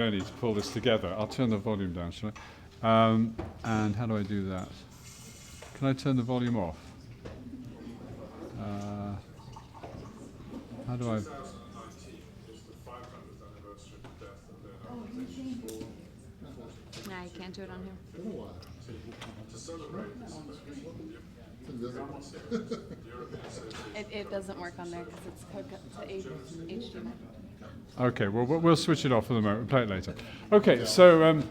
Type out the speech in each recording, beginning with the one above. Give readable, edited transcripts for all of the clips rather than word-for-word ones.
journey to pull this together. I'll turn the volume down, shall I? And how do I do that? Can I turn the volume off? How do I? Nah, you can't do it on here. It doesn't work on there because it's hooked up to HDMI. Okay, well, we'll switch it off for the moment. We'll play it later. Okay, so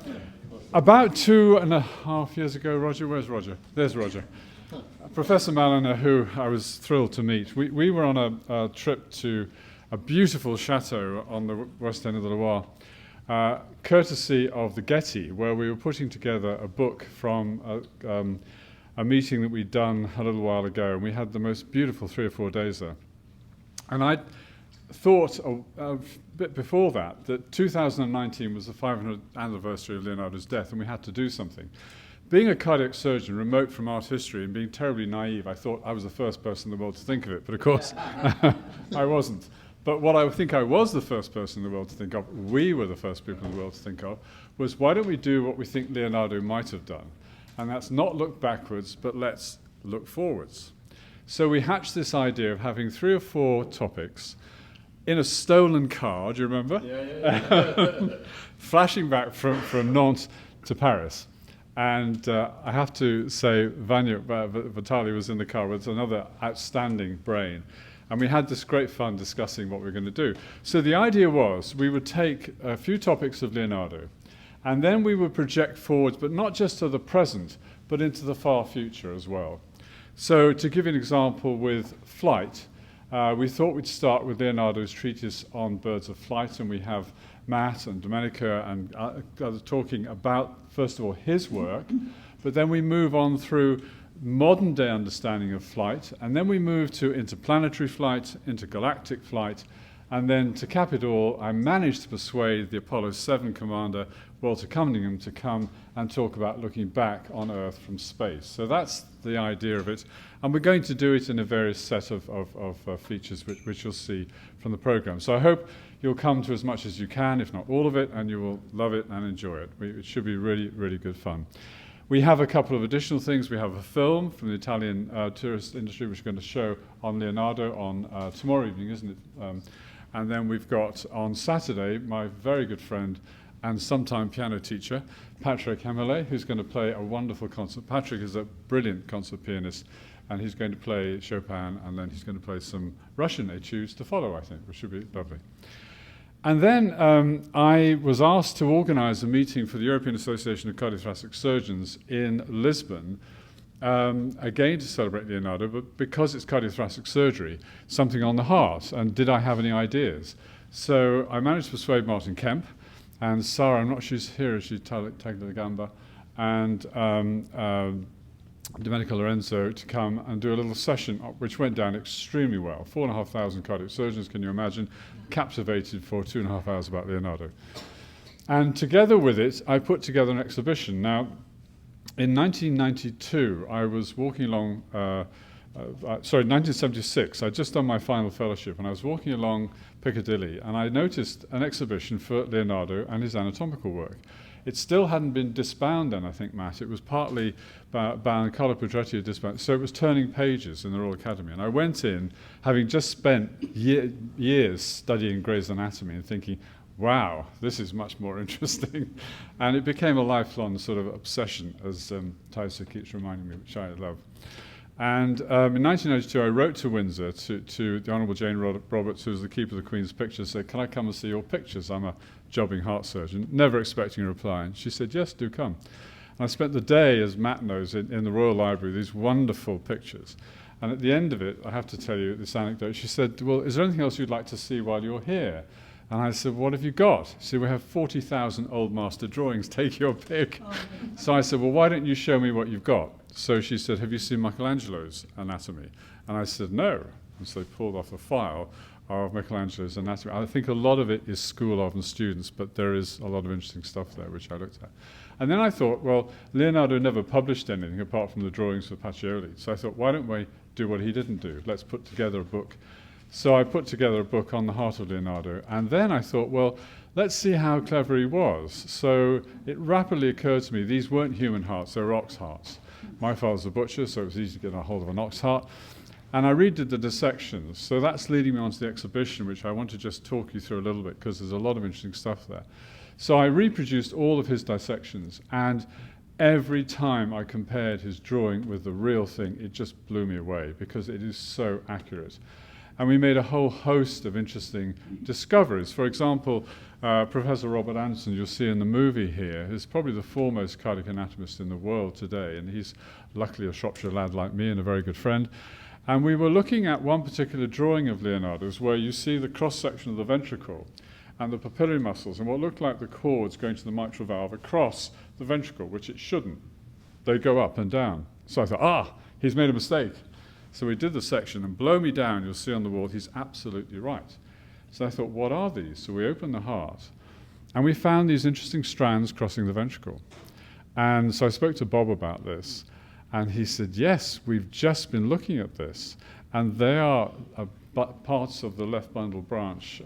about 2.5 years ago, Roger, where's Roger? There's Roger. Professor Maliner, who I was thrilled to meet, we were on a trip to a beautiful chateau on the west end of the Loire, courtesy of the Getty, where we were putting together a book from a meeting that we'd done a little while ago, and we had the most beautiful 3 or 4 days there. And I thought a bit before that 2019 was the 500th anniversary of Leonardo's death, and we had to do something. Being a cardiac surgeon, remote from art history, and being terribly naive, I thought I was the first person in the world to think of it, but of course I wasn't. But what I think I was the first person in the world to think of, we were the first people in the world to think of, was why don't we do what we think Leonardo might have done? And that's not look backwards, but let's look forwards. So we hatched this idea of having 3 or 4 topics in a stolen car, do you remember? Yeah. Flashing back from Nantes to Paris. And I have to say, Vanya Vitali was in the car with another outstanding brain. And we had this great fun discussing what we were going to do. So the idea was we would take a few topics of Leonardo, and then we would project forwards, but not just to the present, but into the far future as well. So to give you an example with flight, we thought we'd start with Leonardo's treatise on birds of flight, and we have Matt and Domenica and others talking about, first of all, his work, but then we move on through modern day understanding of flight, and then we move to interplanetary flight, intergalactic flight, and then to cap it all, I managed to persuade the Apollo 7 commander, Walter Cunningham, to come and talk about looking back on Earth from space. So that's the idea of it, and we're going to do it in a various set of features which you'll see from the program. So I hope you'll come to as much as you can, if not all of it, and you will love it and enjoy it. It should be really, really good fun. We have a couple of additional things. We have a film from the Italian tourist industry, which we're going to show on Leonardo on tomorrow evening, isn't it? And then we've got on Saturday my very good friend and sometime piano teacher, Patrick Hemele, who's going to play a wonderful concert. Patrick is a brilliant concert pianist, and he's going to play Chopin, and then he's going to play some Russian etudes to follow, I think, which should be lovely. And then I was asked to organize a meeting for the European Association of Cardiothoracic Surgeons in Lisbon, again to celebrate Leonardo, but because it's cardiothoracic surgery, something on the heart, and did I have any ideas? So I managed to persuade Martin Kemp, and Sarah, I'm not sure she's here, she's Taglia Gamba, and Domenico Lorenzo to come and do a little session, which went down extremely well. 4,500 cardiac surgeons, can you imagine, captivated for 2.5 hours about Leonardo. And together with it, I put together an exhibition. Now, in 1992, I was walking along, 1976, I'd just done my final fellowship, and I was walking along Piccadilly, and I noticed an exhibition for Leonardo and his anatomical work. It still hadn't been disbound then, I think, Matt. It was partly bound, Carlo Pedretti had disbound, so it was turning pages in the Royal Academy. And I went in, having just spent years studying Gray's Anatomy and thinking, wow, this is much more interesting. And it became a lifelong sort of obsession, as Tyson keeps reminding me, which I love. And in 1992, I wrote to Windsor to the Honourable Jane Roberts, who was the keeper of the Queen's pictures, said, can I come and see your pictures? I'm a jobbing heart surgeon, never expecting a reply. And she said, yes, do come. And I spent the day, as Matt knows, in the Royal Library, these wonderful pictures. And at the end of it, I have to tell you this anecdote. She said, well, is there anything else you'd like to see while you're here? And I said, what have you got? She said, we have 40,000 old master drawings, take your pick. Oh. So I said, well, why don't you show me what you've got? So she said, have you seen Michelangelo's anatomy? And I said, no. And so they pulled off a file of Michelangelo's anatomy. I think a lot of it is school of and students, but there is a lot of interesting stuff there, which I looked at. And then I thought, well, Leonardo never published anything apart from the drawings for Pacioli. So I thought, why don't we do what he didn't do? Let's put together a book. So I put together a book on the heart of Leonardo. And then I thought, well, let's see how clever he was. So it rapidly occurred to me, these weren't human hearts, they were ox hearts. My father's a butcher, so it was easy to get a hold of an ox heart. And I redid the dissections. So that's leading me on to the exhibition, which I want to just talk you through a little bit, because there's a lot of interesting stuff there. So I reproduced all of his dissections, and every time I compared his drawing with the real thing, it just blew me away, because it is so accurate. And we made a whole host of interesting discoveries. For example, Professor Robert Anderson, you'll see in the movie here, is probably the foremost cardiac anatomist in the world today, and he's luckily a Shropshire lad like me and a very good friend. And we were looking at one particular drawing of Leonardo's where you see the cross-section of the ventricle and the papillary muscles and what looked like the cords going to the mitral valve across the ventricle, which it shouldn't. They go up and down. So I thought, he's made a mistake. So we did the section, and blow me down, you'll see on the wall, he's absolutely right. So I thought, what are these? So we opened the heart, and we found these interesting strands crossing the ventricle. And so I spoke to Bob about this, and he said, yes, we've just been looking at this, and they are parts of the left bundle branch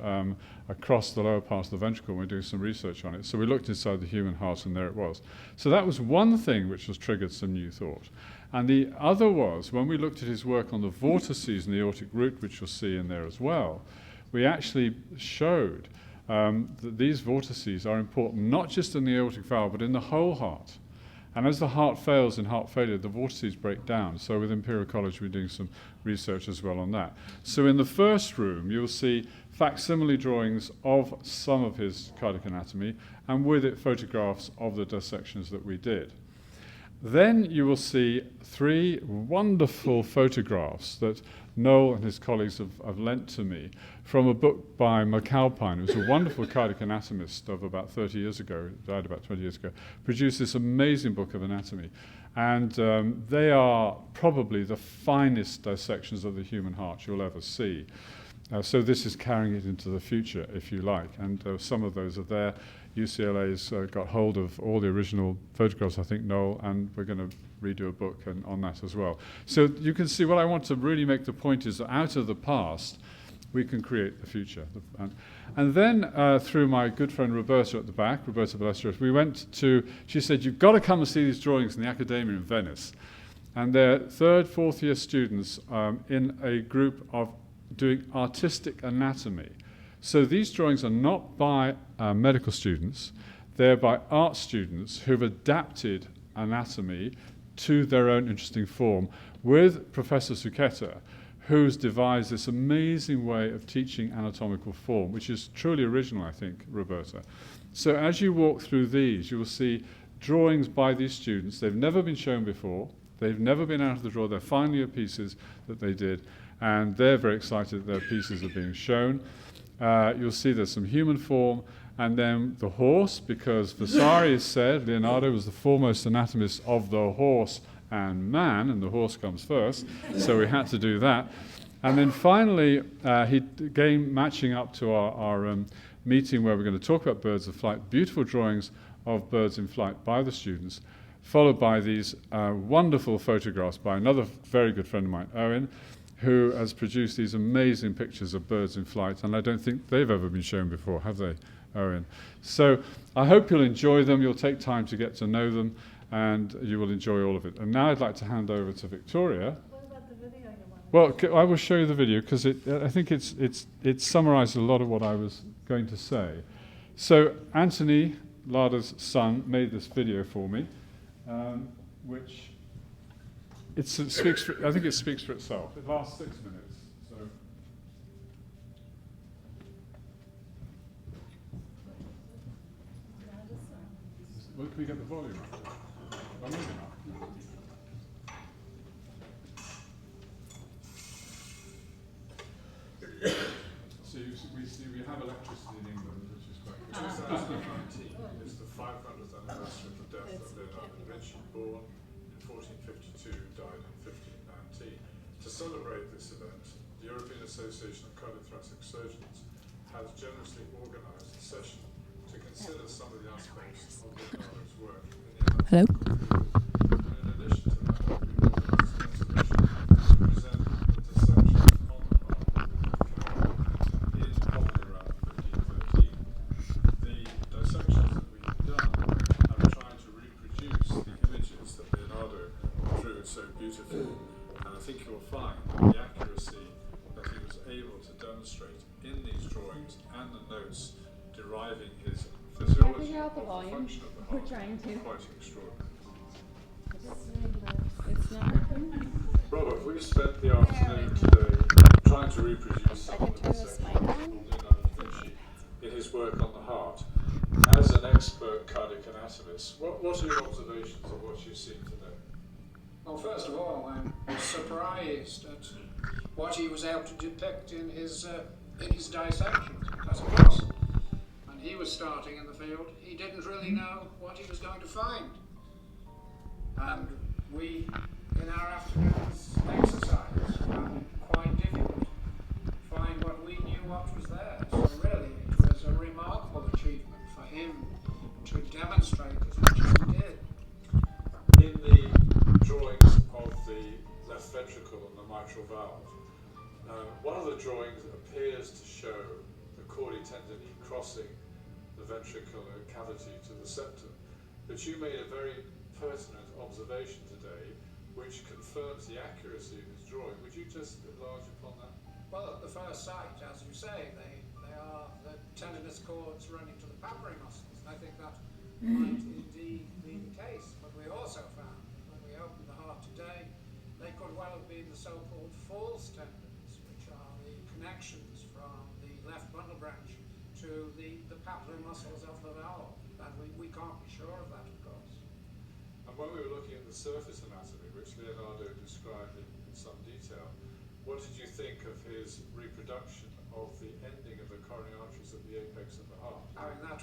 across the lower part of the ventricle. We're doing some research on it. So we looked inside the human heart, and there it was. So that was one thing which has triggered some new thought. And the other was, when we looked at his work on the vortices and the aortic root, which you'll see in there as well, we actually showed that these vortices are important not just in the aortic valve, but in the whole heart. And as the heart fails in heart failure, the vortices break down. So with Imperial College, we're doing some research as well on that. So in the first room, you'll see facsimile drawings of some of his cardiac anatomy, and with it photographs of the dissections that we did. Then you will see 3 wonderful photographs that Noel and his colleagues have lent to me from a book by McAlpine, who was a wonderful cardiac anatomist of about 30 years ago, died about 20 years ago, produced this amazing book of anatomy. And they are probably the finest dissections of the human heart you'll ever see. So this is carrying it into the future, if you like, and some of those are there. UCLA's got hold of all the original photographs, I think, Noel, and we're going to redo a book on that as well. So you can see what I want to really make the point is that out of the past, we can create the future. And then through my good friend Roberta at the back, Roberta Ballesteros, we went to, she said, you've got to come and see these drawings in the Accademia in Venice. And they're 3rd, 4th year students in a group of doing artistic anatomy. So these drawings are not by medical students, they're by art students who've adapted anatomy to their own interesting form with Professor Sucheta, who's devised this amazing way of teaching anatomical form, which is truly original, I think, Roberta. So as you walk through these, you will see drawings by these students. They've never been shown before. They've never been out of the drawer. They're final pieces that they did, and they're very excited that their pieces are being shown. You'll see there's some human form, and then the horse, because Vasari said Leonardo was the foremost anatomist of the horse and man, and the horse comes first, so we had to do that. And then finally, again, matching up to our meeting where we're going to talk about birds of flight, beautiful drawings of birds in flight by the students, followed by these wonderful photographs by another very good friend of mine, Owen, who has produced these amazing pictures of birds in flight, and I don't think they've ever been shown before, have they, Owen? So I hope you'll enjoy them, you'll take time to get to know them, and you will enjoy all of it. And now I'd like to hand over to Victoria. What about the video you want? Well, I will show you the video, because I think it summarizes a lot of what I was going to say. So Anthony, Lada's son, made this video for me, which I think it speaks for itself. It lasts 6 minutes. So. Well, can we get the volume up? Oh, maybe not. So we have electricity in England, which is quite good. 2019 is the 500th anniversary of the death of Leonardo da Vinci, born in 1452, died in 1519. To celebrate this event, the European Association of Cardiothoracic Surgeons has generously organised a session to consider some of the aspects of Leonardo's work in the Hello? And in addition to that, we organised an exhibition to present the dissection on the heart in probably around 1513. The and the notes deriving his Can I physiology figure out of the the volume? function of the We're heart trying to. quite extraordinary. It's not working. Robert, we've spent the afternoon today trying to reproduce some I of can the turn this perceptions mic of on. Leonardo da Vinci in his work on the heart. As an expert cardiac anatomist, what are your observations of what you've seen today? Well, first of all, I'm surprised at what he was able to depict in his dissections, because of course, when he was starting in the field, he didn't really know what he was going to find. And we, in our afternoon's exercise, found it quite difficult to find what we knew what was there. So really, it was a remarkable achievement for him to demonstrate as much as he did. In the drawings of the left ventricle and the mitral valve, one of the drawings appears to show the chordae tendineae crossing the ventricular cavity to the septum, but you made a very pertinent observation today which confirms the accuracy of his drawing. Would you just enlarge upon that? Well, at the first sight, as you say, they are the tendinous cords running to the papillary muscles. I think that might indeed be the case. But we also found that when we opened the heart today, they could well have been the so-called false tendons, which are the connections from the left bundle branch to the papillary muscles of the valve. And we can't be sure of that, of course. And when we were looking at the surface anatomy, which Leonardo described in some detail, what did you think of his reproduction of the ending of the coronary arteries at the apex of the heart? I mean, that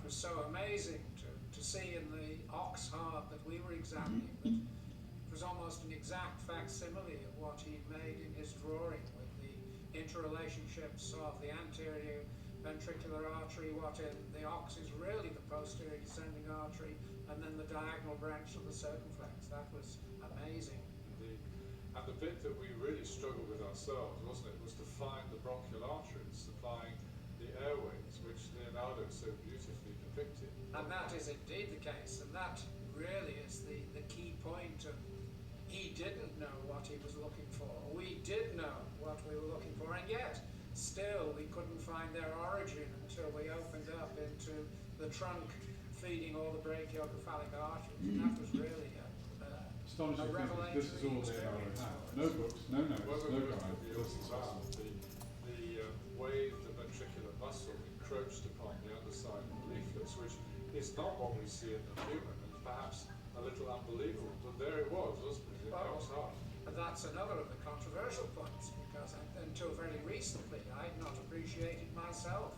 was so amazing to see in the ox heart that we were examining. That it was almost an exact facsimile of what he'd made in his drawing, with the interrelationships of the anterior ventricular artery, what in the ox is really the posterior descending artery, and then the diagonal branch of the circumflex. That was amazing. Indeed. And the bit that we really struggled with ourselves, wasn't it, was to find the bronchial arteries supplying the airways, which Leonardo so beautifully depicted. And that is indeed the case, and that really is the key point of he didn't know what he was looking for. We did know what we were looking for, and yet still we couldn't find their origin until we opened up into the trunk feeding all the brachiocephalic arteries, and that was really a Astonishing. revelation. This is all Leonardo had. No books, no notes, When no we were looking at guide. the organ valve, the way the ventricular muscle encroached upon the underside of the leaflets, which is not what we see in the human, and perhaps a little unbelievable, but there it was, wasn't it, in the ox heart? And that's another of the controversial points, because until very recently I had not appreciated myself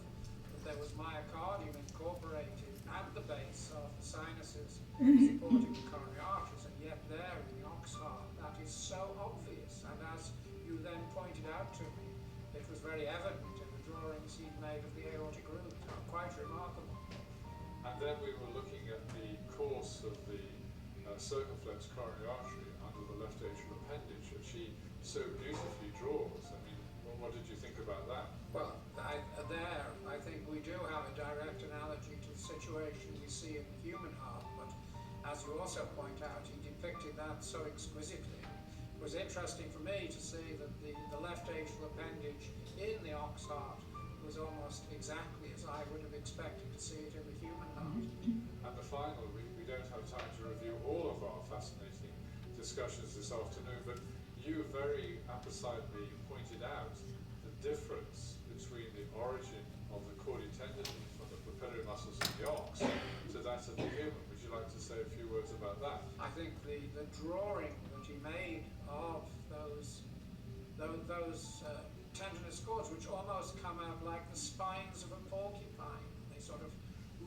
that there was myocardium incorporated at the base of the sinuses supporting the coronary arteries, and yet there in the ox heart that is so obvious. And as you then pointed out to me, it was very evident in the drawings he'd made of the aortic root. Quite remarkable. And then we were looking at the course of the circumflex coronary artery under the left atrial appendage, which he so beautifully draws. I mean, what did you think about that? Well, I think we do have a direct analogy to the situation we see in the human heart, but as you also point out, he depicted that so exquisitely. It was interesting for me to see that the left atrial appendage in the ox heart was almost exactly as I would have expected to see it in the human heart. And the final, we don't have time to review all of our fascinating discussions this afternoon, but you very appositely pointed out the difference between the origin of the chordae tendineae from the pulmonary muscles of the ox to that of the human. Would you like to say a few words about that? I think the drawing that he made of those tendinous cords, which almost come out like the spines of a porcupine. They sort of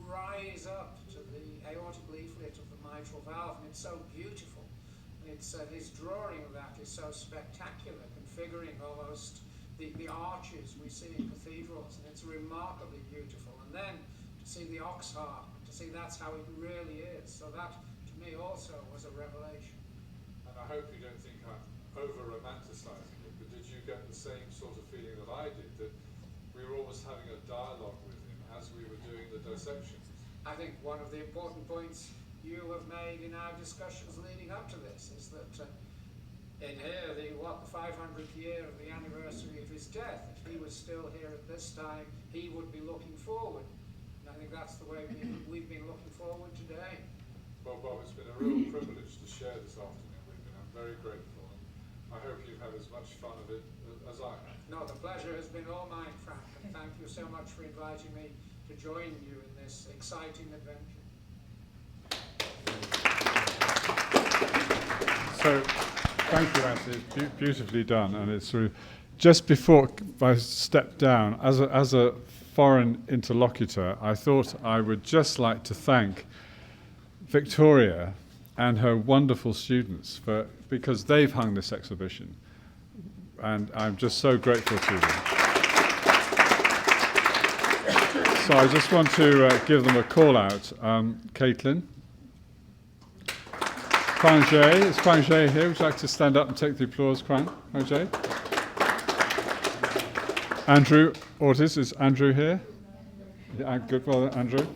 rise up to the aortic leaflet of the mitral valve, and it's so beautiful. It's his drawing of that is so spectacular, configuring almost the arches we see in cathedrals, and it's remarkably beautiful. And then to see the ox heart, to see that's how it really is. So that, to me, also was a revelation. And I hope you don't think I'm over-romanticizing it, but did you get the same sort of feeling that I did, that we were almost having a dialogue with him as we were doing the dissection? I think one of the important points you have made in our discussions leading up to this is that in here the 500th year of the anniversary of his death. If he was still here at this time, he would be looking forward. And I think that's the way we've been looking forward today. Well, Bob, it's been a real privilege to share this afternoon with you. I'm very grateful. I hope you've had as much fun of it as I have. No, the pleasure has been all mine, Frank, and thank you so much for inviting me to join you in this exciting adventure. So, thank you, Anthony. It's beautifully done, and it's sort of just before I stepped down as a foreign interlocutor, I thought I would just like to thank Victoria and her wonderful students because they've hung this exhibition, and I'm just so grateful to them. So I just want to give them a call out. Caitlin. Kwang Jay, is Kwang Jay here? Would you like to stand up and take the applause, Kwang Jay? Andrew Ortiz, is Andrew here? Yeah, good, well, Andrew.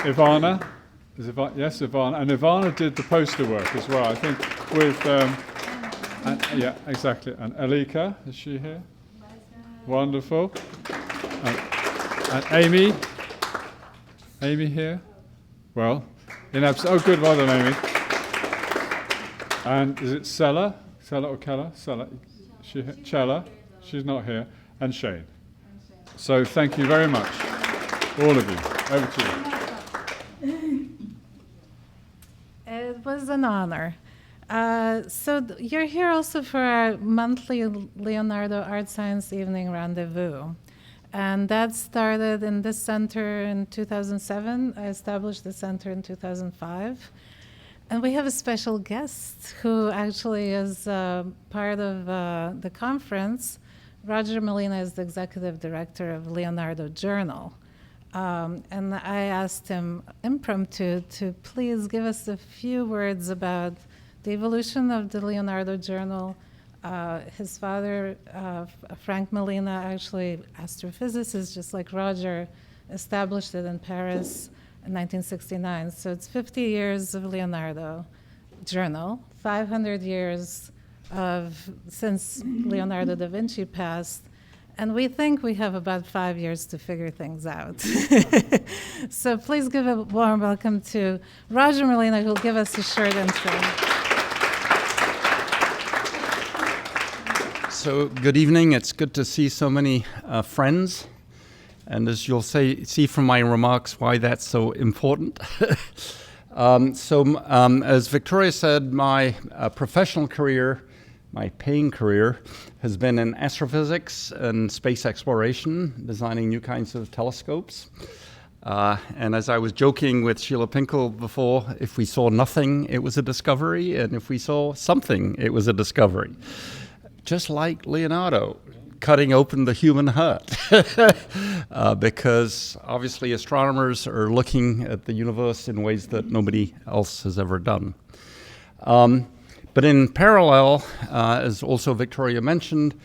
Ivana, yes, Ivana, and Ivana did the poster work as well, I think, with, yeah, exactly, and Alika, is she here? Wonderful. And Amy here? Well, oh good, well done, Amy. And is it Sella or Keller? Chella, she's not here, and Shane. So thank you very much, all of you. Over to you. It was an honor. You're here also for our monthly Leonardo Art Science Evening Rendezvous. And that started in this center in 2007. I established the center in 2005. And we have a special guest who actually is part of the conference. Roger Molina is the executive director of Leonardo Journal. And I asked him impromptu to please give us a few words about the evolution of the Leonardo Journal. His father, Frank Molina, actually astrophysicist, just like Roger, established it in Paris in 1969. So it's 50 years of Leonardo Journal, 500 years since Leonardo da Vinci passed, and we think we have about 5 years to figure things out. So please give a warm welcome to Roger Molina, who'll give us a short intro. So good evening. It's good to see so many friends. And as you'll see from my remarks why that's so important. As Victoria said, my professional career, my paying career, has been in astrophysics and space exploration, designing new kinds of telescopes. And as I was joking with Sheila Pinkel before, if we saw nothing, it was a discovery, and if we saw something, it was a discovery. Just like Leonardo, cutting open the human heart, because obviously astronomers are looking at the universe in ways that nobody else has ever done. But in parallel, as also Victoria mentioned,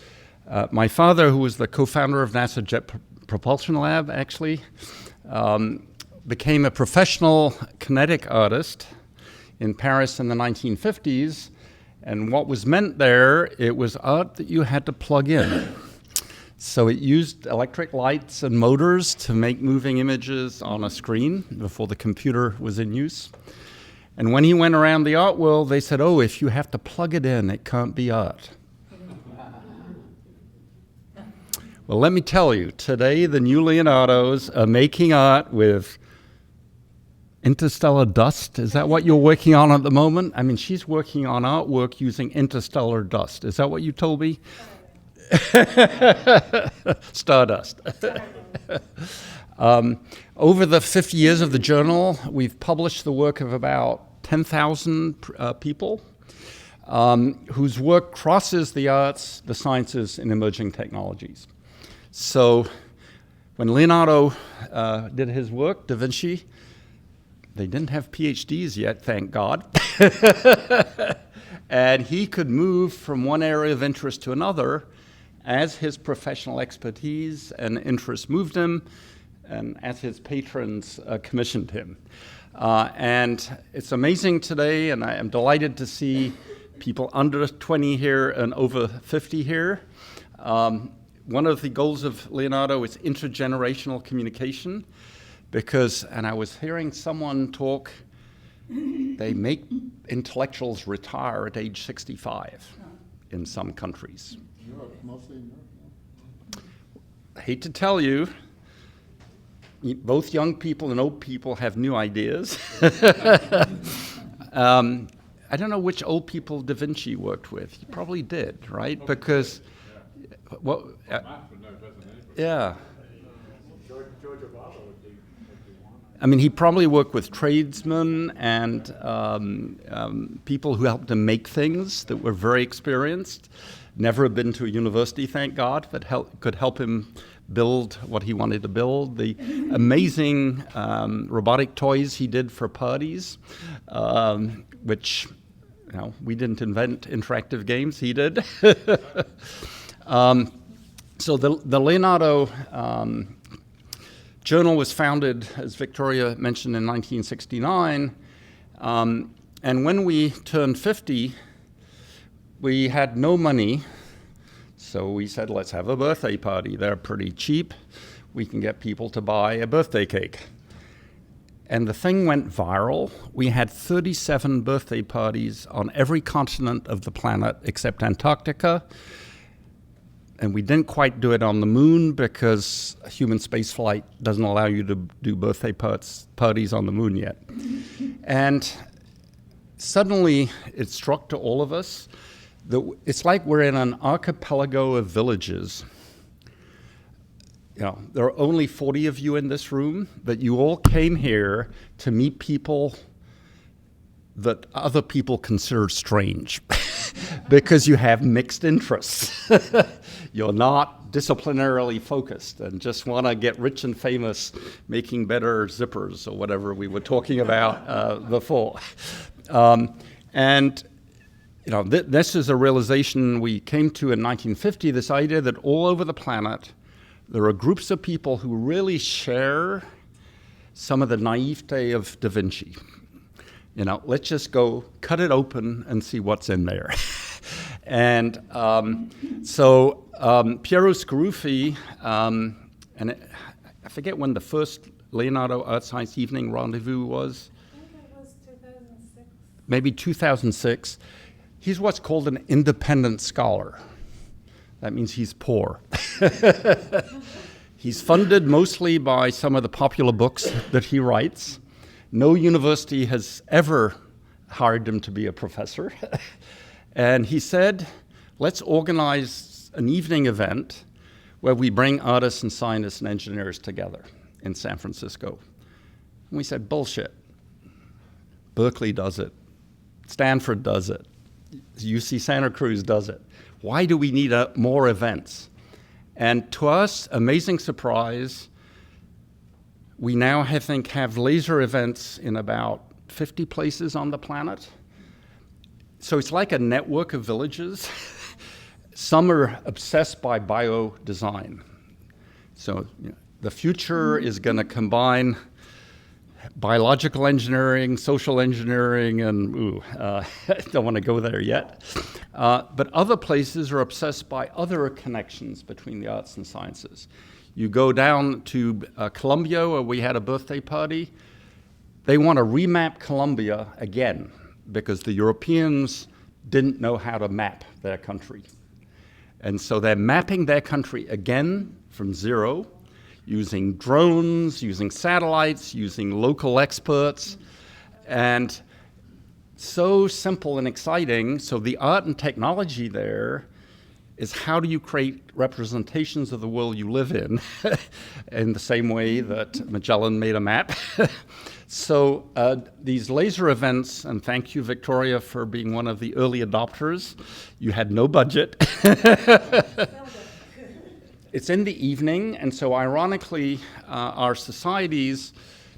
my father, who was the co-founder of NASA Jet Propulsion Lab, actually, became a professional kinetic artist in Paris in the 1950s. And what was meant there, it was art that you had to plug in. So it used electric lights and motors to make moving images on a screen before the computer was in use. And when he went around the art world, they said, oh, if you have to plug it in, it can't be art. Well, let me tell you, today the new Leonardos are making art with interstellar dust. Is that what you're working on at the moment? I mean, she's working on artwork using interstellar dust. Is that what you told me? Stardust. Over the 50 years of the journal, we've published the work of about 10,000 people whose work crosses the arts, the sciences, and emerging technologies. So when Leonardo did his work, Da Vinci, they didn't have PhDs yet, thank God. And he could move from one area of interest to another as his professional expertise and interest moved him. and as his patrons commissioned him. And it's amazing today, and I am delighted to see people under 20 here and over 50 here. One of the goals of Leonardo is intergenerational communication, because, and I was hearing someone talk, they make intellectuals retire at age 65 in some countries. Europe, mostly in Europe. I hate to tell you, both young people and old people have new ideas. I don't know which old people Da Vinci worked with. He probably did, right? Because, what? Yeah. I mean, he probably worked with tradesmen and people who helped him make things that were very experienced. Never had been to a university, thank God, but could help him build what he wanted to build. The amazing robotic toys he did for parties, which, you know, we didn't invent interactive games, he did. So the Leonardo Journal was founded, as Victoria mentioned, in 1969. And when we turned 50, we had no money. So we said, let's have a birthday party. They're pretty cheap. We can get people to buy a birthday cake. And the thing went viral. We had 37 birthday parties on every continent of the planet except Antarctica. And we didn't quite do it on the moon because human spaceflight doesn't allow you to do birthday parties on the moon yet. And suddenly it struck to all of us that it's like we're in an archipelago of villages. You know, there are only 40 of you in this room, but you all came here to meet people that other people consider strange because you have mixed interests. You're not disciplinarily focused and just want to get rich and famous making better zippers or whatever we were talking about before. And you know, this is a realization we came to in 1950, this idea that all over the planet there are groups of people who really share some of the naivete of Da Vinci. You know, let's just go cut it open and see what's in there. And so Piero Scaruffi, and I forget when the first Leonardo Art Science Evening Rendezvous was. I think it was 2006. Maybe 2006. He's what's called an independent scholar. That means he's poor. He's funded mostly by some of the popular books that he writes. No university has ever hired him to be a professor. And he said, let's organize an evening event where we bring artists and scientists and engineers together in San Francisco. And we said, bullshit. Berkeley does it. Stanford does it. UC Santa Cruz does it. Why do we need more events? And to us, amazing surprise, we now have laser events in about 50 places on the planet. So it's like a network of villages. Some are obsessed by biodesign. So you know, the future is going to combine biological engineering, social engineering, and I don't want to go there yet. But other places are obsessed by other connections between the arts and sciences. You go down to Colombia, where we had a birthday party. They want to remap Colombia again because the Europeans didn't know how to map their country. And so they're mapping their country again from zero, using drones, using satellites, using local experts, and so simple and exciting. So the art and technology there is how do you create representations of the world you live in the same way that Magellan made a map. So these laser events, and thank you, Victoria, for being one of the early adopters. You had no budget. It's in the evening, and so ironically, our societies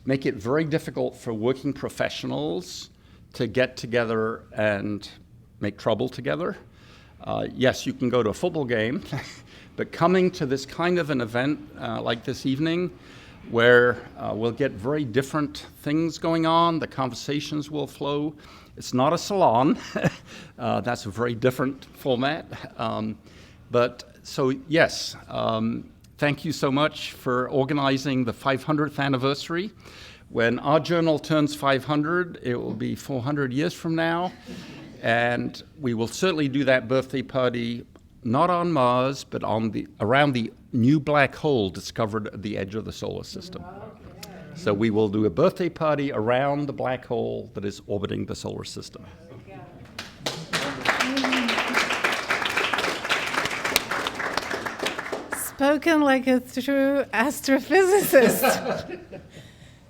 make it very difficult for working professionals to get together and make trouble together. Yes, you can go to a football game, but coming to this kind of an event like this evening, where we'll get very different things going on. The conversations will flow. It's not a salon. That's a very different format. Yes, thank you so much for organizing the 500th anniversary. When our journal turns 500, it will be 400 years from now. And we will certainly do that birthday party, not on Mars, but around the new black hole discovered at the edge of the solar system. So we will do a birthday party around the black hole that is orbiting the solar system. Spoken like a true astrophysicist.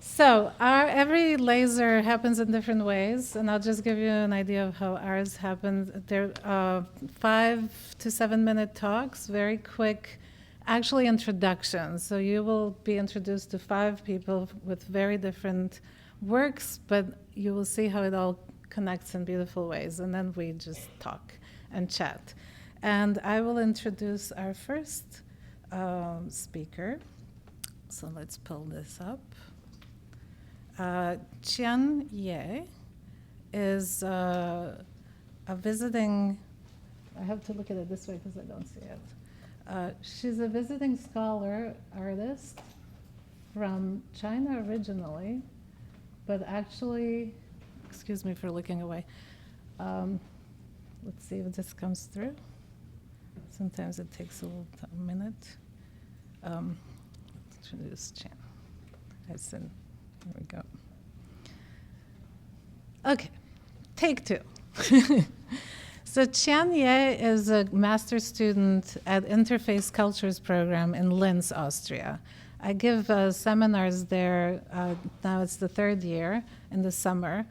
So every laser happens in different ways, and I'll just give you an idea of how ours happens. They're 5 to 7 minute talks, very quick, actually introductions. So you will be introduced to 5 people with very different works, but you will see how it all connects in beautiful ways, and then we just talk and chat. And I will introduce our first speaker. So let's pull this up. Qian Ye is a visiting, I have to look at it this way because I don't see it. She's a visiting scholar artist from China originally, but actually, excuse me for looking away. Let's see if this comes through. Sometimes it takes a minute. Introduce Qian. There we go. Okay, take 2. So Qian Ye is a master's student at Interface Cultures program in Linz, Austria. I give seminars there, now it's the 3rd year in the summer.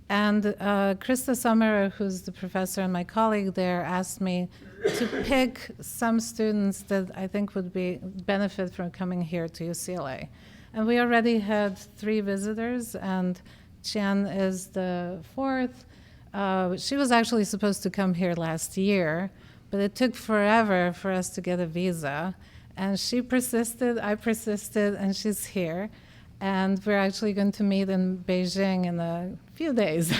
And Krista Sommerer, who's the professor and my colleague there, asked me to pick some students that I think would benefit from coming here to UCLA. And we already had 3 visitors, and Qian is the 4th. She was actually supposed to come here last year, but it took forever for us to get a visa. And she persisted, I persisted, and she's here. And we're actually going to meet in Beijing in a few days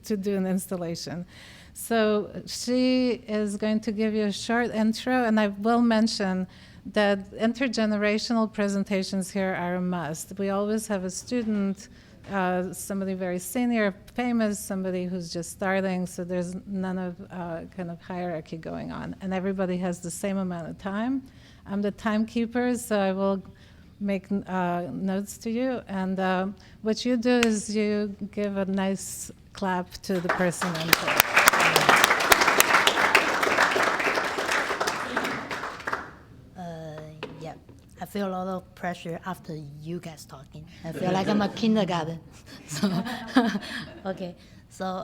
to do an installation. So she is going to give you a short intro, and I will mention that intergenerational presentations here are a must. We always have a student, somebody very senior, famous, somebody who's just starting, so there's none of kind of hierarchy going on. And everybody has the same amount of time. I'm the timekeeper, so I will make notes to you. And what you do is you give a nice clap to the person in front. I feel a lot of pressure after you guys talking. I feel like I'm a kindergarten. So, okay. So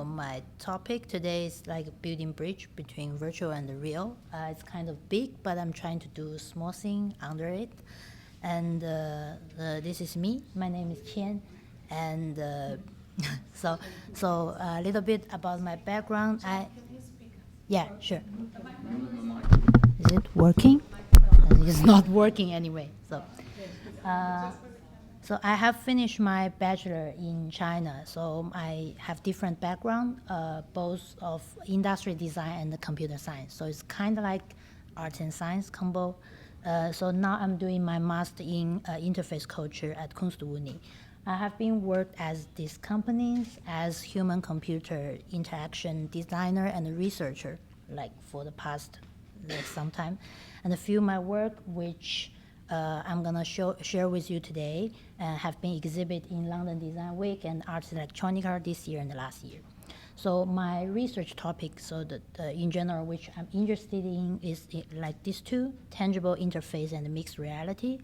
my topic today is like building bridge between virtual and the real. It's kind of big, but I'm trying to do small thing under it. And this is me. My name is Qian. And so a little bit about my background. Yeah, sure. Is it working? It's not working anyway. So I have finished my bachelor in China. So I have different background, both of industrial design and the computer science. So it's kind of like art and science combo. So now I'm doing my master in interface culture at Kunstuni. I have been worked as these companies as human-computer interaction designer and researcher, like for the past some time. And a few of my work, which I'm gonna share with you today, have been exhibited in London Design Week and Arts Electronica this year and the last year. So my research topic, so that in general, which I'm interested in, is like these 2, tangible interface and mixed reality.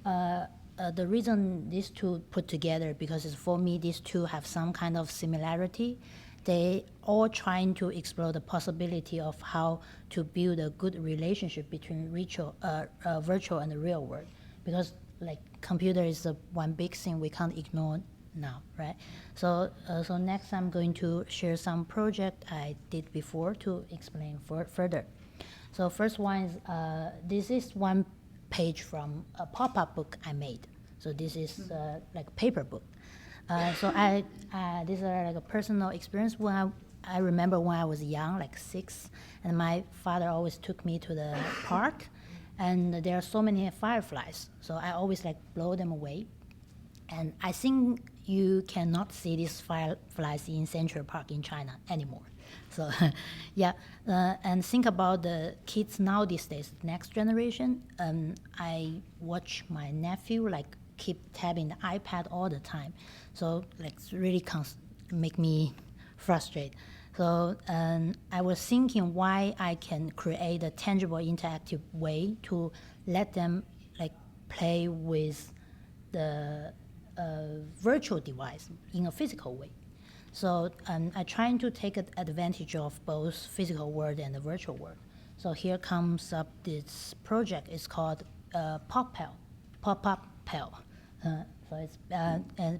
The reason these 2 put together, because it's, for me, these 2 have some kind of similarity. They all trying to explore the possibility of how to build a good relationship between virtual and the real world. Because like computer is the one big thing we can't ignore now, right? So next I'm going to share some project I did before to explain further. So first one is, this is one page from a pop-up book I made. So this is like a paper book. So these are like a personal experience. When I remember when I was young, like 6, and my father always took me to the park, and there are so many fireflies. So I always like blow them away. And I think you cannot see these fireflies in Central Park in China anymore. So, yeah, and think about the kids now these days, next generation. I watch my nephew like keep tapping the iPad all the time. So like it's really make me frustrated. So I was thinking why I can create a tangible, interactive way to let them like play with the virtual device in a physical way. So I'm trying to take advantage of both physical world and the virtual world. So here comes up this project. It's called Pop-Up Pel. So it's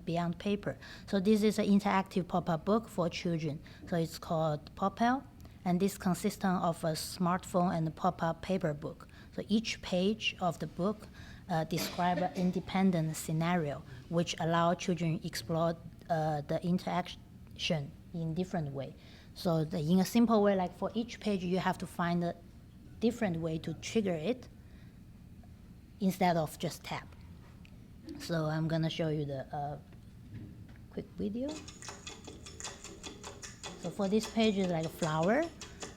beyond paper. So this is an interactive pop-up book for children. So it's called Pop-Pel, and this consists of a smartphone and a pop-up paper book. So each page of the book describes an independent scenario, which allow children explore the interaction in different way. So in a simple way, like for each page, you have to find a different way to trigger it instead of just tap. So I'm gonna show you the quick video. So for this page is like a flower.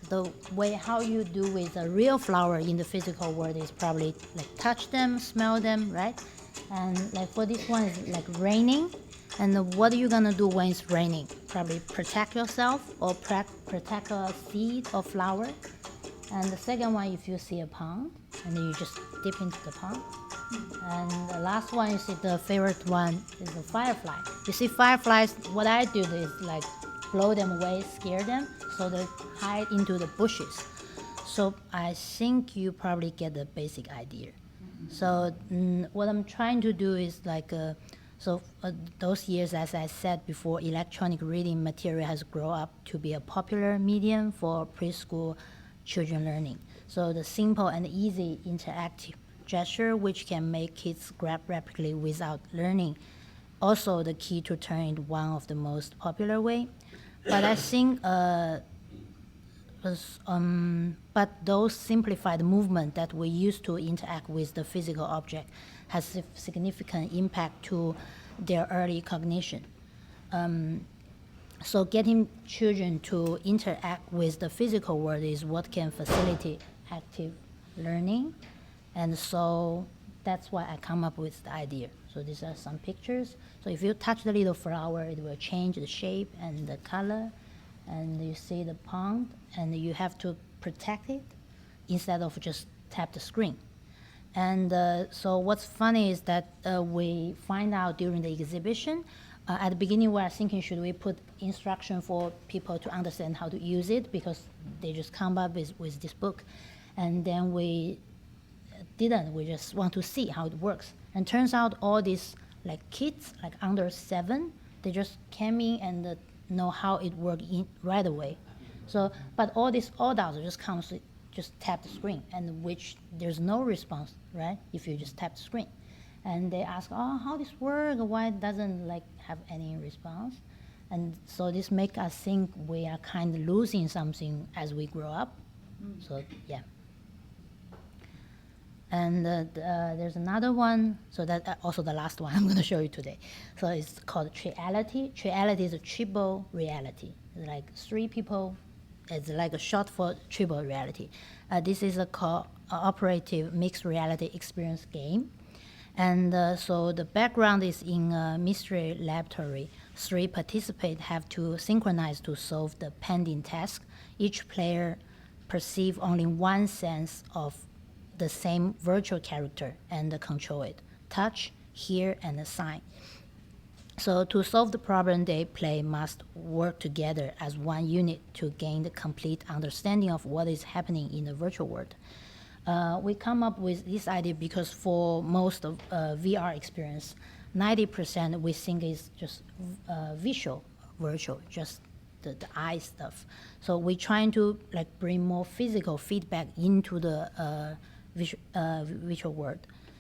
The way how you do with a real flower in the physical world is probably like touch them, smell them, right? And like for this one is like raining. And what are you gonna do when it's raining? Probably protect yourself or protect a seed or flower. And the second one, if you see a pond, and then you just dip into the pond. And the last one, you see the favorite one is the firefly. You see fireflies, what I do is like blow them away, scare them, so they hide into the bushes. So I think you probably get the basic idea. So what I'm trying to do is like, those years, as I said before, electronic reading material has grown up to be a popular medium for preschool children learning. So the simple and easy interactive gesture which can make kids grab rapidly without learning, also the key to turn into one of the most popular way. But I think but those simplified movement that we use to interact with the physical object has a significant impact to their early cognition. So getting children to interact with the physical world is what can facilitate active learning. And so that's why I come up with the idea. So these are some pictures. So if you touch the little flower, it will change the shape and the color. And you see the pond, and you have to protect it instead of just tap the screen. And so what's funny is that we find out during the exhibition, at the beginning we were thinking, should we put instruction for people to understand how to use it, because they just come up with this book. And then we didn't, we just want to see how it works. And turns out all these like kids, like under 7, they just came in and know how it works right away. So, but all these adults just comes, just tap the screen, and which there's no response, right? If you just tap the screen. And they ask, oh, how this work? Why it doesn't like have any response? And so this make us think we are kind of losing something as we grow up. So, yeah. And there's another one, so that also the last one I'm going to show you today. So it's called Triality. Triality is a triple reality. It's like 3 people. It's like a short for triple reality. This is a cooperative mixed reality experience game. And so the background is in a mystery laboratory. 3 participants have to synchronize to solve the pending task. Each player perceives only one sense of the same virtual character and control it: touch, hear, and a sign. So to solve the problem, they play must work together as one unit to gain the complete understanding of what is happening in the virtual world. We come up with this idea because for most of VR experience, 90% we think is just visual virtual, just the eye stuff. So we're trying to like bring more physical feedback into the virtual world.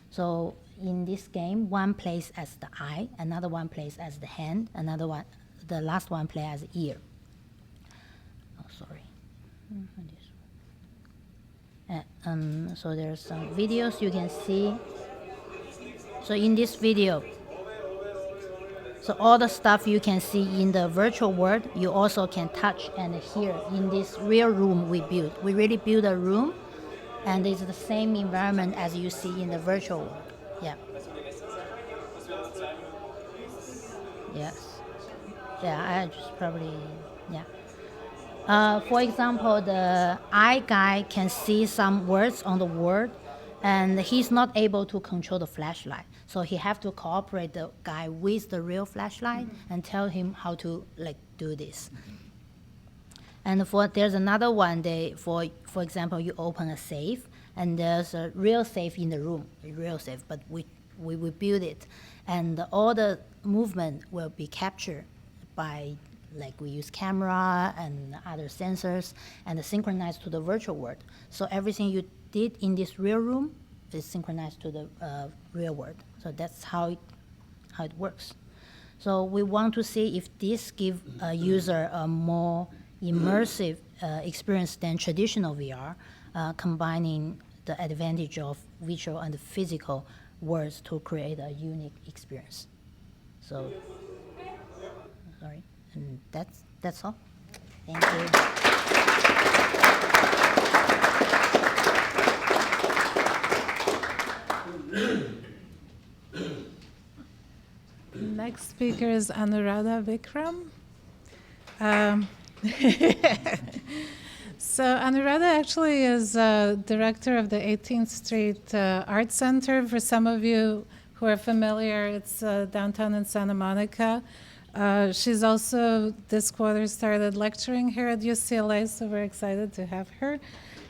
So in this game, one plays as the eye, another one plays as the hand, another one, the last one plays as ear. Oh, sorry. So there's some videos you can see. So in this video, so all the stuff you can see in the virtual world, you also can touch and hear in this real room we built. We really built a room, and it's the same environment as you see in the virtual world. Yeah. Yes. Yeah, I just probably, yeah. For example, the eye guy can see some words on the word, and he's not able to control the flashlight. So he have to cooperate the guy with the real flashlight and tell him how to do this. And there's another one, for example, you open a safe, and there's a real safe in the room, a real safe, but we build it. And all the movement will be captured by, we use camera and other sensors and synchronized to the virtual world. So everything you did in this real room is synchronized to the real world. So that's how it works. So we want to see if this gives a user a more immersive experience than traditional VR, combining the advantage of visual and physical worlds to create a unique experience. So, sorry, and that's all. Thank you. Next speaker is Anuradha Vikram. So Anuradha actually is director of the 18th Street Art Center. For some of you who are familiar, it's downtown in Santa Monica. She's also this quarter started lecturing here at UCLA, so we're excited to have her.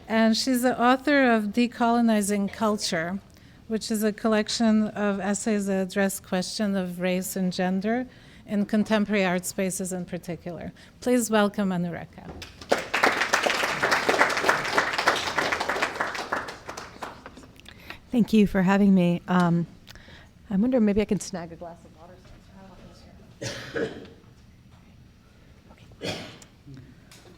And she's the author of Decolonizing Culture, which is a collection of essays that address question of race and gender in contemporary art spaces in particular. Please welcome Anuradha. Thank you for having me. I wonder maybe I can snag a glass of water. Okay.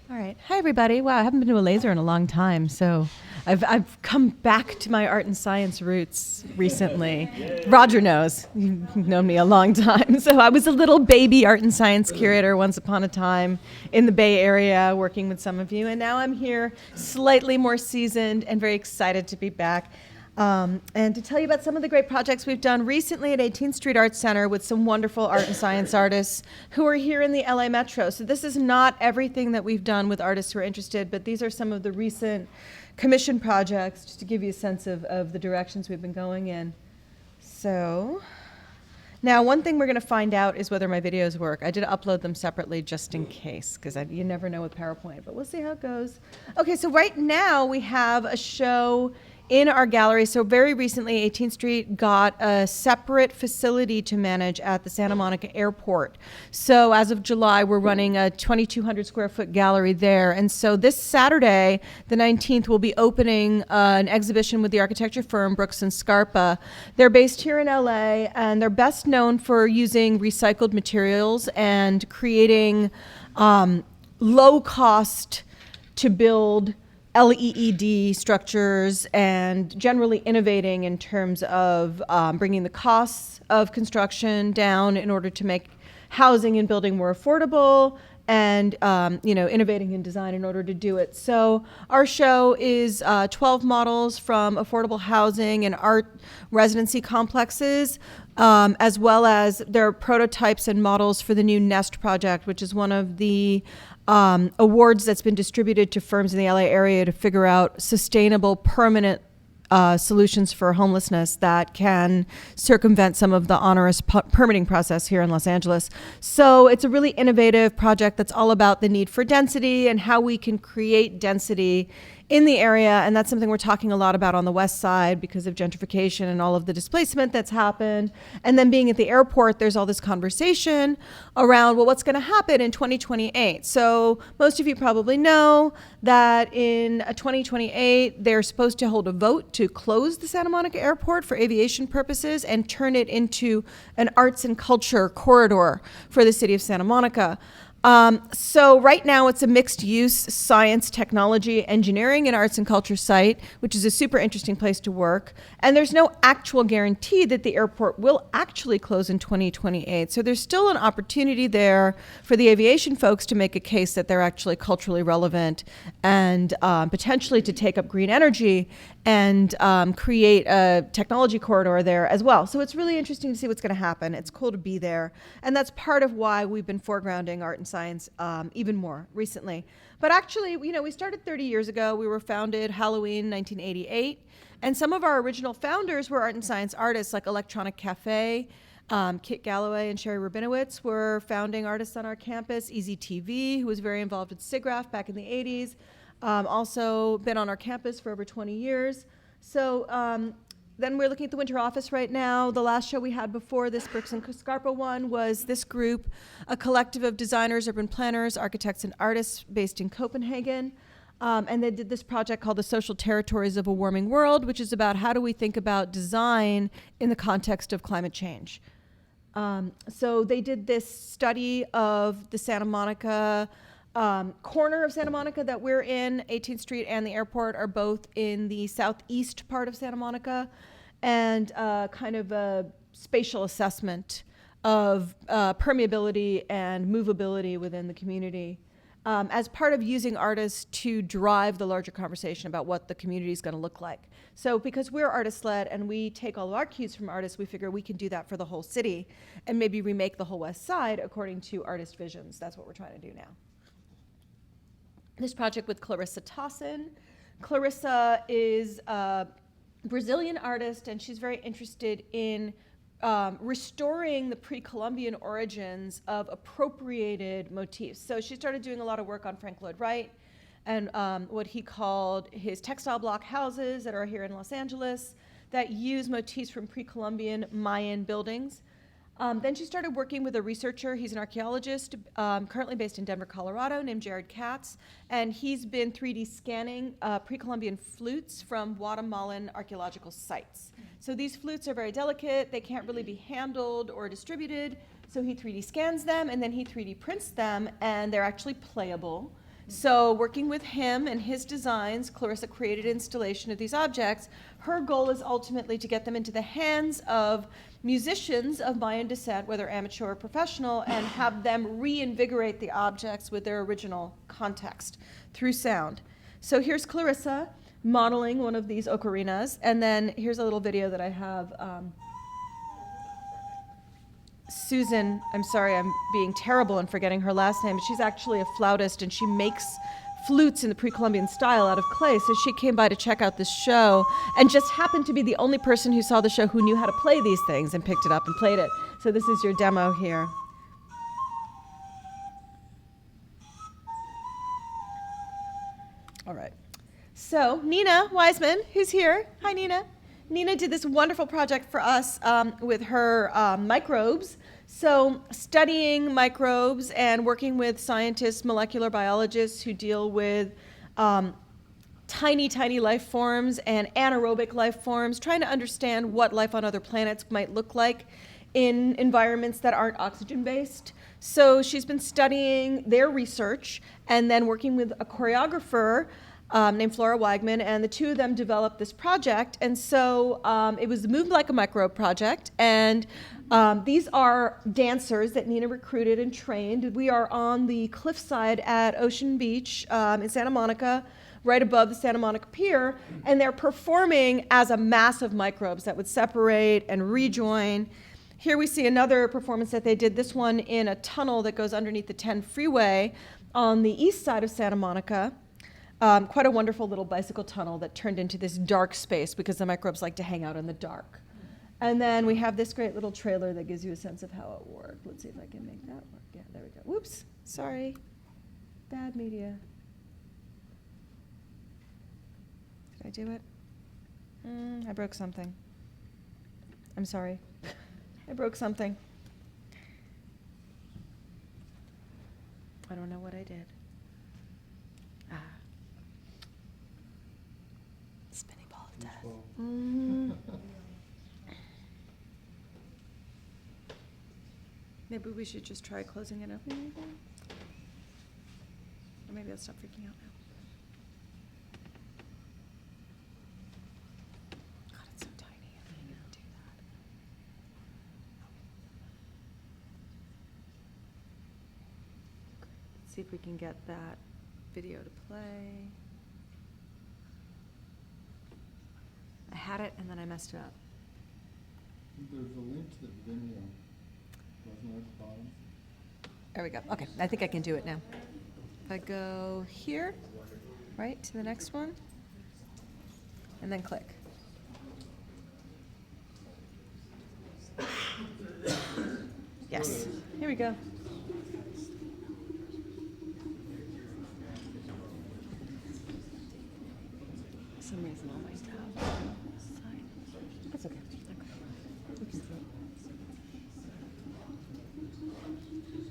All right. Hi, everybody. Wow, I haven't been to a laser in a long time, so I've come back to my art and science roots recently. Roger knows. You've known me a long time. So I was a little baby art and science curator once upon a time in the Bay Area working with some of you, and now I'm here slightly more seasoned and very excited to be back. And to tell you about some of the great projects we've done recently at 18th Street Art Center with some wonderful art and science artists who are here in the LA Metro. So this is not everything that we've done with artists who are interested, but these are some of the recent commission projects, just to give you a sense of the directions we've been going in. So now one thing we're going to find out is whether my videos work. I did upload them separately just in case, because you never know with PowerPoint, but we'll see how it goes. Okay, so right now we have a show in our gallery. So very recently, 18th Street got a separate facility to manage at the Santa Monica Airport. So as of July, we're running a 2,200 square foot gallery there. And so this Saturday, the 19th, we'll be opening an exhibition with the architecture firm Brooks and Scarpa. They're based here in LA, and they're best known for using recycled materials and creating low cost to build LEED structures and generally innovating in terms of bringing the costs of construction down in order to make housing and building more affordable, and innovating in design in order to do it. So our show is 12 models from affordable housing and art residency complexes, as well as their prototypes and models for the new Nest project, which is one of the awards that's been distributed to firms in the LA area to figure out sustainable, permanent solutions for homelessness that can circumvent some of the onerous permitting process here in Los Angeles. So it's a really innovative project that's all about the need for density and how we can create density in the area, and that's something we're talking a lot about on the west side because of gentrification and all of the displacement that's happened. And then being at the airport, there's all this conversation around, well, what's going to happen in 2028? So most of you probably know that in 2028, they're supposed to hold a vote to close the Santa Monica Airport for aviation purposes and turn it into an arts and culture corridor for the city of Santa Monica. So right now it's a mixed use science, technology, engineering, and arts and culture site, which is a super interesting place to work. And there's no actual guarantee that the airport will actually close in 2028. So there's still an opportunity there for the aviation folks to make a case that they're actually culturally relevant and potentially to take up green energy and create a technology corridor there as well. So it's really interesting to see what's going to happen. It's cool to be there. And that's part of why we've been foregrounding art and science even more recently. But actually, you know, we started 30 years ago. We were founded Halloween 1988. And some of our original founders were art and science artists like Electronic Cafe. Kit Galloway and Sherin Guirguis were founding artists on our campus. Easy TV, who was very involved with SIGGRAPH back in the 80s. Also been on our campus for over 20 years. So then we're looking at the Winter Office right now. The last show we had before this Bricks and Scarpa one was this group, a collective of designers, urban planners, architects, and artists based in Copenhagen. And they did this project called The Social Territories of a Warming World, which is about how do we think about design in the context of climate change. So they did this study of the Santa Monica corner of Santa Monica that we're in. 18th Street and the airport are both in the southeast part of Santa Monica, and kind of a spatial assessment of permeability and movability within the community as part of using artists to drive the larger conversation about what the community is going to look like. So because we're artist-led and we take all of our cues from artists, we figure we can do that for the whole city and maybe remake the whole west side according to artist visions. That's what we're trying to do now. This project with Clarissa Tossin. Clarissa is a Brazilian artist, and she's very interested in restoring the pre-Columbian origins of appropriated motifs. So she started doing a lot of work on Frank Lloyd Wright and what he called his textile block houses that are here in Los Angeles that use motifs from pre-Columbian Mayan buildings. Then she started working with a researcher. He's an archaeologist, currently based in Denver, Colorado, named Jared Katz. And he's been 3D scanning pre-Columbian flutes from Guatemalan archaeological sites. So these flutes are very delicate. They can't really be handled or distributed. So he 3D scans them, and then he 3D prints them, and they're actually playable. So working with him and his designs, Clarissa created an installation of these objects. Her goal is ultimately to get them into the hands of musicians of Mayan descent, whether amateur or professional, and have them reinvigorate the objects with their original context through sound. So here's Clarissa modeling one of these ocarinas, and then here's a little video that I have. Susan, I'm sorry, I'm being terrible and forgetting her last name, but she's actually a flautist, and she makes flutes in the pre-Columbian style out of clay. So she came by to check out this show and just happened to be the only person who saw the show who knew how to play these things and picked it up and played it. So this is your demo here. All right. So Nina Waisman, who's here. Hi, Nina. Nina did this wonderful project for us with her microbes. So studying microbes and working with scientists, molecular biologists who deal with tiny, tiny life forms and anaerobic life forms, trying to understand what life on other planets might look like in environments that aren't oxygen-based. So she's been studying their research and then working with a choreographer named Flora Wagman, and the two of them developed this project. And so it was the Move Like a Microbe project, and these are dancers that Nina recruited and trained. We are on the cliffside at Ocean Beach in Santa Monica, right above the Santa Monica Pier, and they're performing as a mass of microbes that would separate and rejoin. Here we see another performance that they did, this one in a tunnel that goes underneath the 10 freeway on the east side of Santa Monica. Quite a wonderful little bicycle tunnel that turned into this dark space because the microbes like to hang out in the dark. And then we have this great little trailer that gives you a sense of how it worked. Let's see if I can make that work. Yeah, there we go. Whoops, sorry. Bad media. Did I do it? I broke something. I'm sorry. I broke something. I don't know what I did. Spinning ball of death. Maybe we should just try closing it open again? Or maybe I'll stop freaking out now. God, it's so tiny. I don't even do that. Let's see if we can get that video to play. I had it and then I messed it up. There's a link to the video. Wasn't it at the bottom? There we go. Okay, I think I can do it now. If I go here, right, to the next one, and then click. Yes, here we go. For some reason, all my tabs are on this side. That's okay.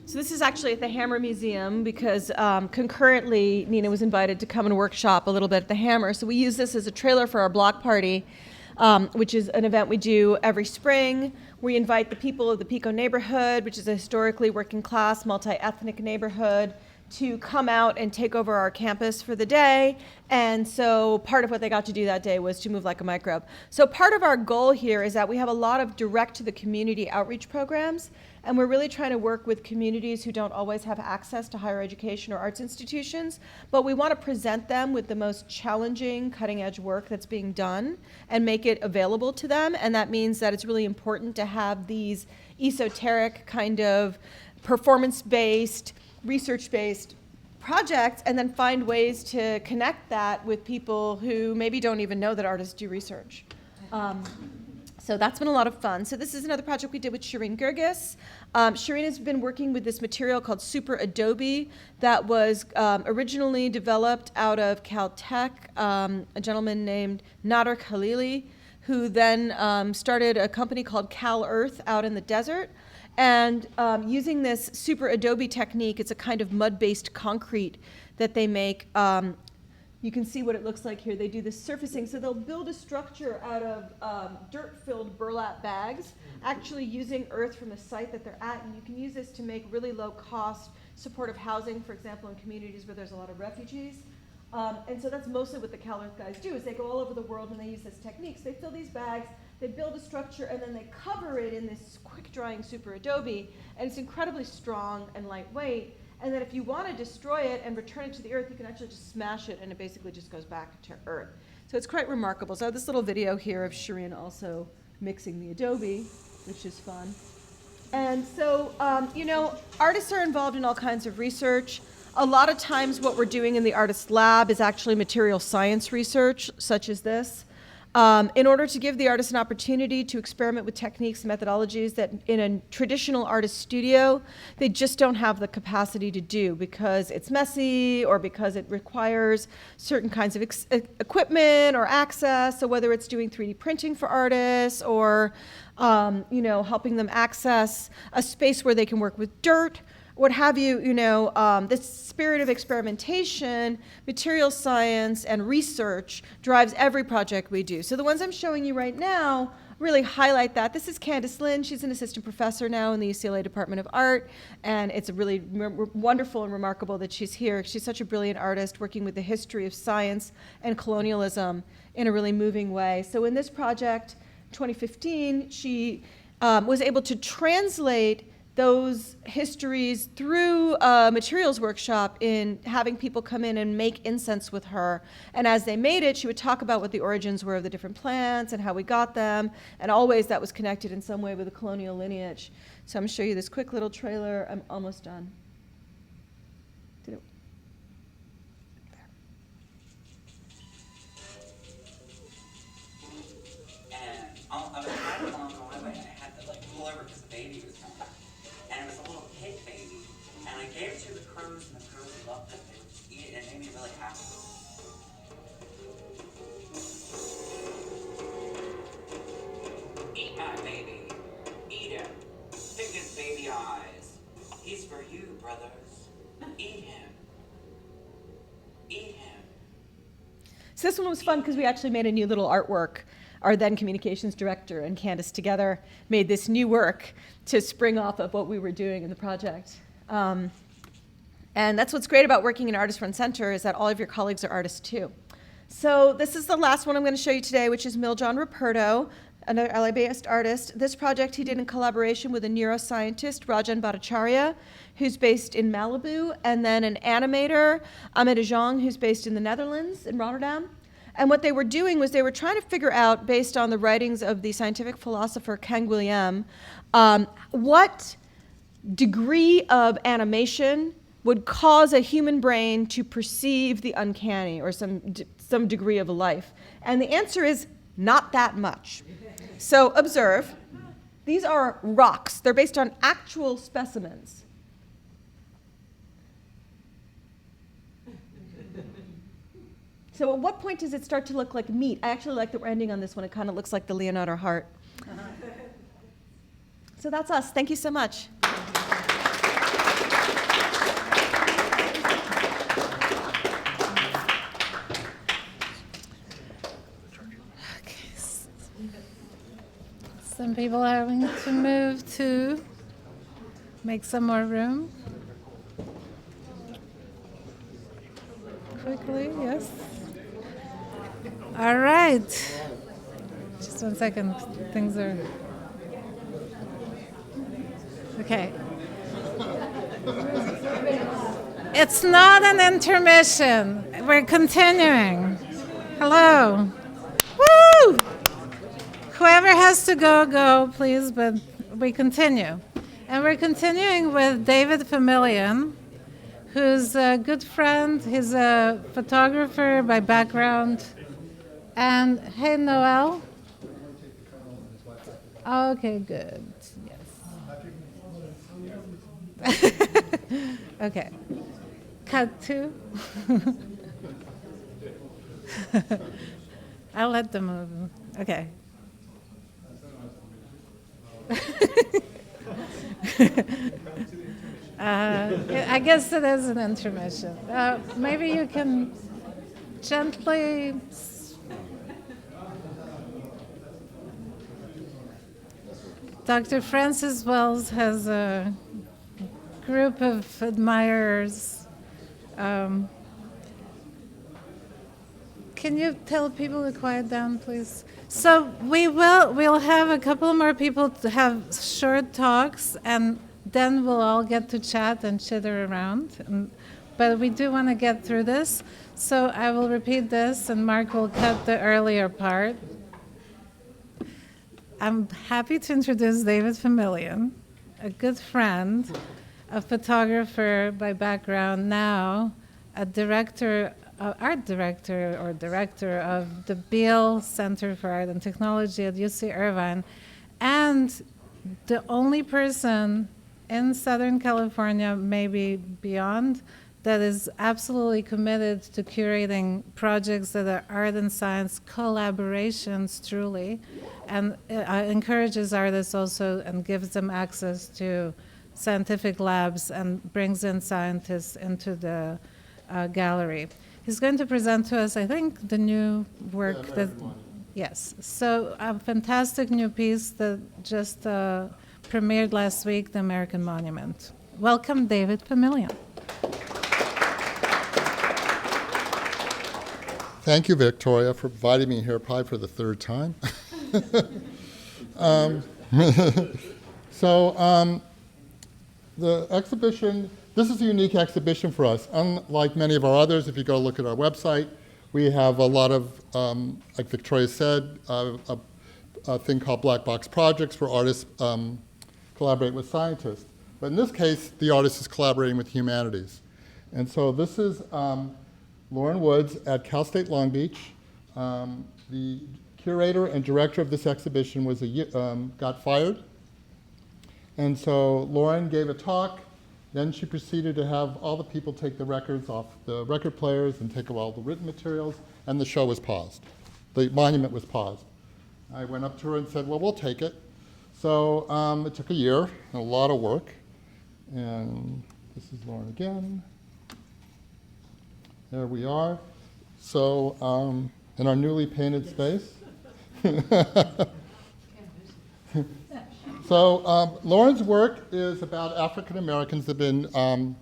So this is actually at the Hammer Museum because concurrently Nina was invited to come and workshop a little bit at the Hammer. So we use this as a trailer for our block party, which is an event we do every spring. We invite the people of the Pico neighborhood, which is a historically working class, multi-ethnic neighborhood, to come out and take over our campus for the day. And so part of what they got to do that day was to move like a microbe. So part of our goal here is that we have a lot of direct to the community outreach programs. And we're really trying to work with communities who don't always have access to higher education or arts institutions, but we want to present them with the most challenging, cutting-edge work that's being done and make it available to them. And that means that it's really important to have these esoteric kind of performance-based, research-based projects and then find ways to connect that with people who maybe don't even know that artists do research. So that's been a lot of fun. So this is another project we did with Sherin Guirguis. Sherin has been working with this material called Super Adobe that was originally developed out of Caltech, a gentleman named Nader Khalili, who then started a company called Cal Earth out in the desert. And using this Super Adobe technique, it's a kind of mud-based concrete that they make. You can see what it looks like here. They do this surfacing. So they'll build a structure out of dirt-filled burlap bags, actually using earth from the site that they're at. And you can use this to make really low-cost supportive housing, for example, in communities where there's a lot of refugees. And so that's mostly what the Cal Earth guys do, is they go all over the world and they use this technique. So they fill these bags, they build a structure, and then they cover it in this quick-drying Super Adobe. And it's incredibly strong and lightweight. And then if you want to destroy it and return it to the earth, you can actually just smash it, and it basically just goes back to earth. So it's quite remarkable. So I have this little video here of Sherin also mixing the Adobe, which is fun. And so, you know, artists are involved in all kinds of research. A lot of times what we're doing in the artist lab is actually material science research, such as this. In order to give the artist an opportunity to experiment with techniques and methodologies that in a traditional artist studio, they just don't have the capacity to do because it's messy or because it requires certain kinds of equipment or access. So whether it's doing 3D printing for artists or you know, helping them access a space where they can work with dirt, what have you, you know, this spirit of experimentation, material science, and research drives every project we do. So the ones I'm showing you right now really highlight that. This is Candice Lin. She's an assistant professor now in the UCLA Department of Art, and it's really wonderful and remarkable that she's here. She's such a brilliant artist working with the history of science and colonialism in a really moving way. So in this project, 2015, she was able to translate those histories through a materials workshop in having people come in and make incense with her. And as they made it, she would talk about what the origins were of the different plants and how we got them, and always that was connected in some way with the colonial lineage. So I'm going to show you this quick little trailer. I'm almost done. Did it? And I was driving along the highway, and I had to like pull over because the baby was coming. And it was a little pig baby, and I gave it to the crows, and the crows loved it. They would just eat it, and it made me really happy. eyes. He's for you, brothers. Eat him. Eat him. So this one was fun because we actually made a new little artwork. Our then communications director and Candice together made this new work to spring off of what we were doing in the project. And that's what's great about working in Artist Front Center is that all of your colleagues are artists too. So this is the last one I'm going to show you today, which is Miljohn Ruperto, another LA-based artist. This project he did in collaboration with a neuroscientist, Rajan Bhattacharya, who's based in Malibu, and then an animator, Ahmed Ajong, who's based in the Netherlands, in Rotterdam. And what they were doing was they were trying to figure out, based on the writings of the scientific philosopher Canguilhem, what degree of animation would cause a human brain to perceive the uncanny or some degree of life. And the answer is not that much. So observe, these are rocks. They're based on actual specimens. So at what point does it start to look like meat? I actually like that we're ending on this one. It kind of looks like the Leonardo heart. So that's us. Thank you so much. Some people are having to move to make some more room. Quickly, yes. All right. Just 1 second. Things are... Okay. It's not an intermission. We're continuing. Hello. Woo! Whoever has to go, go, please, but we continue. And we're continuing with David Famillion, who's a good friend. He's a photographer by background. And hey, Noel. Okay, good. Yes. Okay. Cut two. I'll let them move. Okay. I guess it is an intermission. Maybe you can gently... Dr. Francis Wells has a group of admirers. Can you tell people to quiet down, please? So we'll have a couple more people to have short talks, and then we'll all get to chat and chitter around. But we do want to get through this, so I will repeat this, and Mark will cut the earlier part. I'm happy to introduce David Famillion, a good friend, a photographer by background, now a art director of the Beale Center for Art and Technology at UC Irvine, and the only person in Southern California, maybe beyond, that is absolutely committed to curating projects that are art and science collaborations, truly, and encourages artists also and gives them access to scientific labs and brings in scientists into the gallery. He's going to present to us, I think, the new work that, yes. So a fantastic new piece that just premiered last week, The American Monument. Welcome, David Famillion. Thank you, Victoria, for inviting me here, probably for the third time. The exhibition, this is a unique exhibition for us. Unlike many of our others, if you go look at our website, we have a lot of, like Victoria said, a thing called black box projects where artists collaborate with scientists. But in this case, the artist is collaborating with humanities. And so this is Lauren Woods at Cal State Long Beach. The curator and director of this exhibition was got fired. And so Lauren gave a talk. Then she proceeded to have all the people take the records off the record players and take all the written materials, and the show was paused. The monument was paused. I went up to her and said, well, we'll take it. So it took a year and a lot of work. And this is Lauren again. There we are. So in our newly painted space. So Lauren's work is about African Americans that have been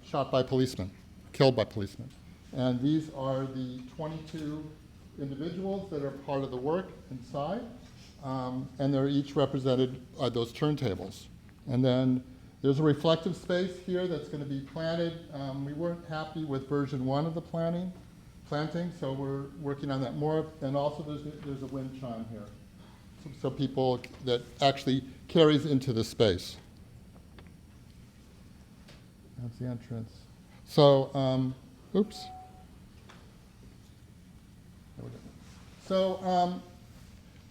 shot by policemen, killed by policemen. And these are the 22 individuals that are part of the work inside. And they're each represented by those turntables. And then there's a reflective space here that's going to be planted. We weren't happy with version 1 of the planting, so we're working on that more. And also there's a wind chime here. So people that actually carries into the space. That's the entrance. So, oops. So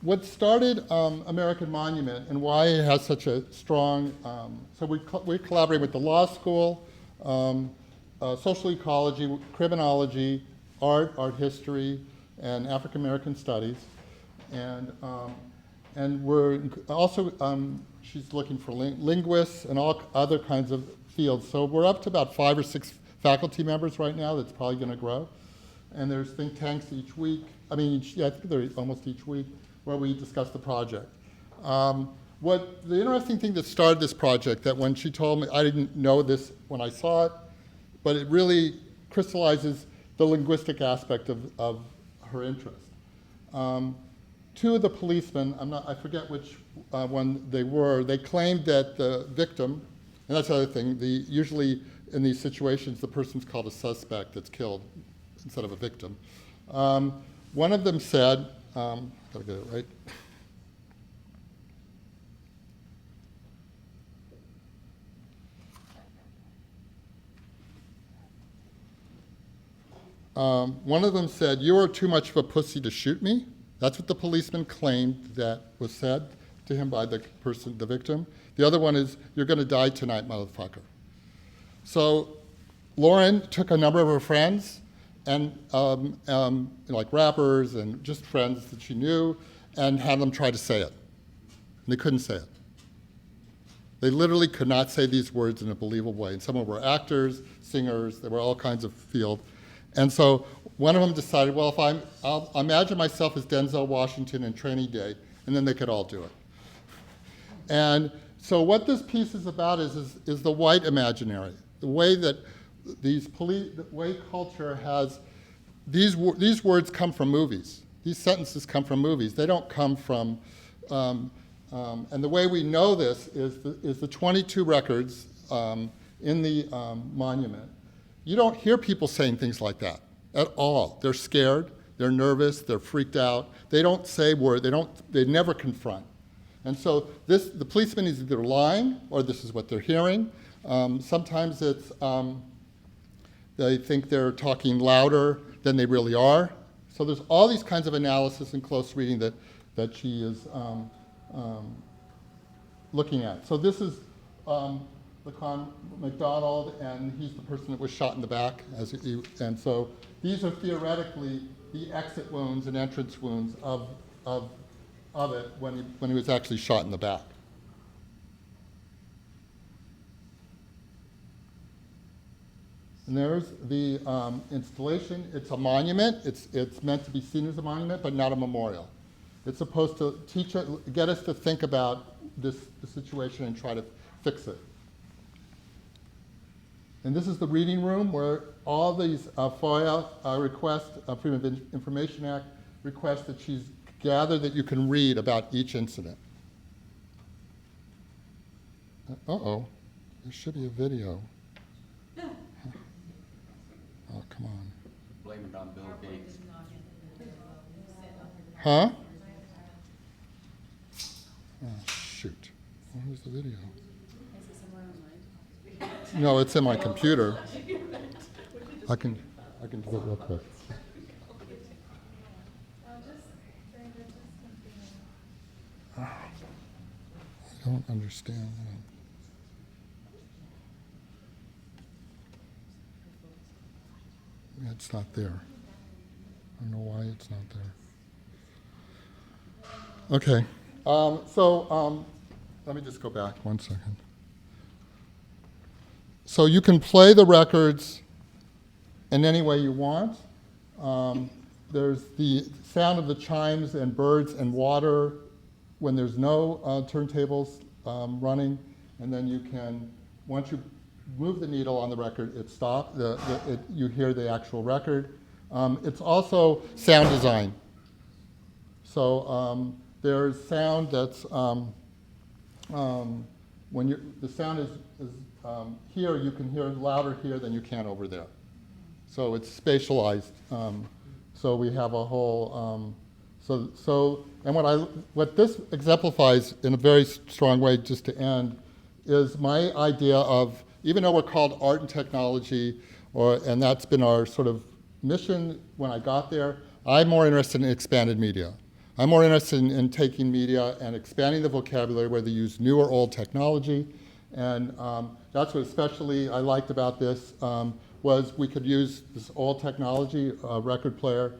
what started American Monument and why it has such a strong, so we collaborate with the law school, social ecology, criminology, art history, and African American studies. And we're also, she's looking for linguists and all other kinds of fields. So we're up to about 5 or 6 faculty members right now. That's probably going to grow. And there's think tanks each week. I think they're almost each week where we discuss the project. What the interesting thing that started this project, that when she told me, I didn't know this when I saw it, but it really crystallizes the linguistic aspect of her interest. 2 of the policemen, I forget which one they were, they claimed that the victim, and that's the other thing, usually in these situations, the person's called a suspect that's killed instead of a victim. One of them said, gotta get it right. One of them said, "You are too much of a pussy to shoot me." That's what the policeman claimed that was said to him by the person, the victim. The other one is, "You're going to die tonight, motherfucker." So Lauren took a number of her friends, and like rappers and just friends that she knew, and had them try to say it. And they couldn't say it. They literally could not say these words in a believable way. And some of them were actors, singers, there were all kinds of field. And so one of them decided, well, I'll imagine myself as Denzel Washington in Training Day, and then they could all do it. And so what this piece is about is the white imaginary, the way that the way culture has, these words come from movies. These sentences come from movies. They don't come from, and the way we know this is the 22 records in the monument. You don't hear people saying things like that at all. They're scared, they're nervous, they're freaked out. They don't say words, they never confront. And so the policeman is either lying or this is what they're hearing. Sometimes it's, they think they're talking louder than they really are. So there's all these kinds of analysis and close reading that she is looking at. So this is Laquan McDonald, and he's the person that was shot in the back. And so these are theoretically the exit wounds and entrance wounds of it when he was actually shot in the back. And there's the installation. It's a monument. It's meant to be seen as a monument, but not a memorial. It's supposed to get us to think about the situation and try to fix it. And this is the reading room where all these FOIA requests, Freedom of Information Act requests that she's gathered that you can read about each incident. Uh-oh, there should be a video. Oh, come on. Blame it on Bill Gates. Huh? Oh, shoot. Where's the video? No, it's in my computer. I can do it real quick. I don't understand that. It's not there. I don't know why it's not there. Okay. Let me just go back 1 second. so you can play the records in any way you want. There's the sound of the chimes and birds and water when there's no turntables running, and then you can, once you move the needle on the record, it stops. You hear the actual record. It's also sound design. So there's sound that's when the sound is here, you can hear louder here than you can over there. So it's spatialized. So we have a whole. And what this exemplifies in a very strong way, just to end, is my idea of, even though we're called art and technology, and that's been our sort of mission when I got there, I'm more interested in expanded media. I'm more interested in taking media and expanding the vocabulary, whether you use new or old technology. And that's what especially I liked about this, was we could use this old technology, a record player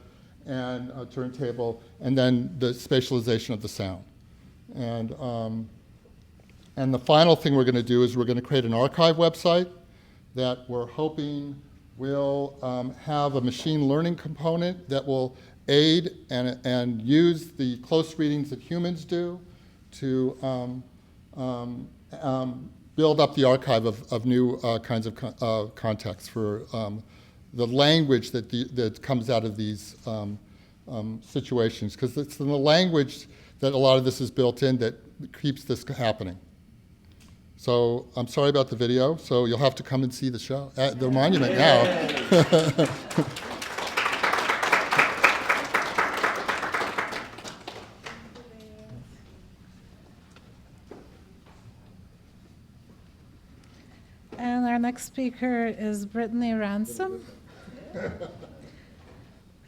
and a turntable, and then the spatialization of the sound. And the final thing we're going to do is we're going to create an archive website that we're hoping will have a machine learning component that will aid and use the close readings that humans do to build up the archive of new kinds of contexts for the language that comes out of these situations, because it's in the language that a lot of this is built in that keeps this happening. So I'm sorry about the video, so you'll have to come and see the show, the monument now. And our next speaker is Brittany Ransom.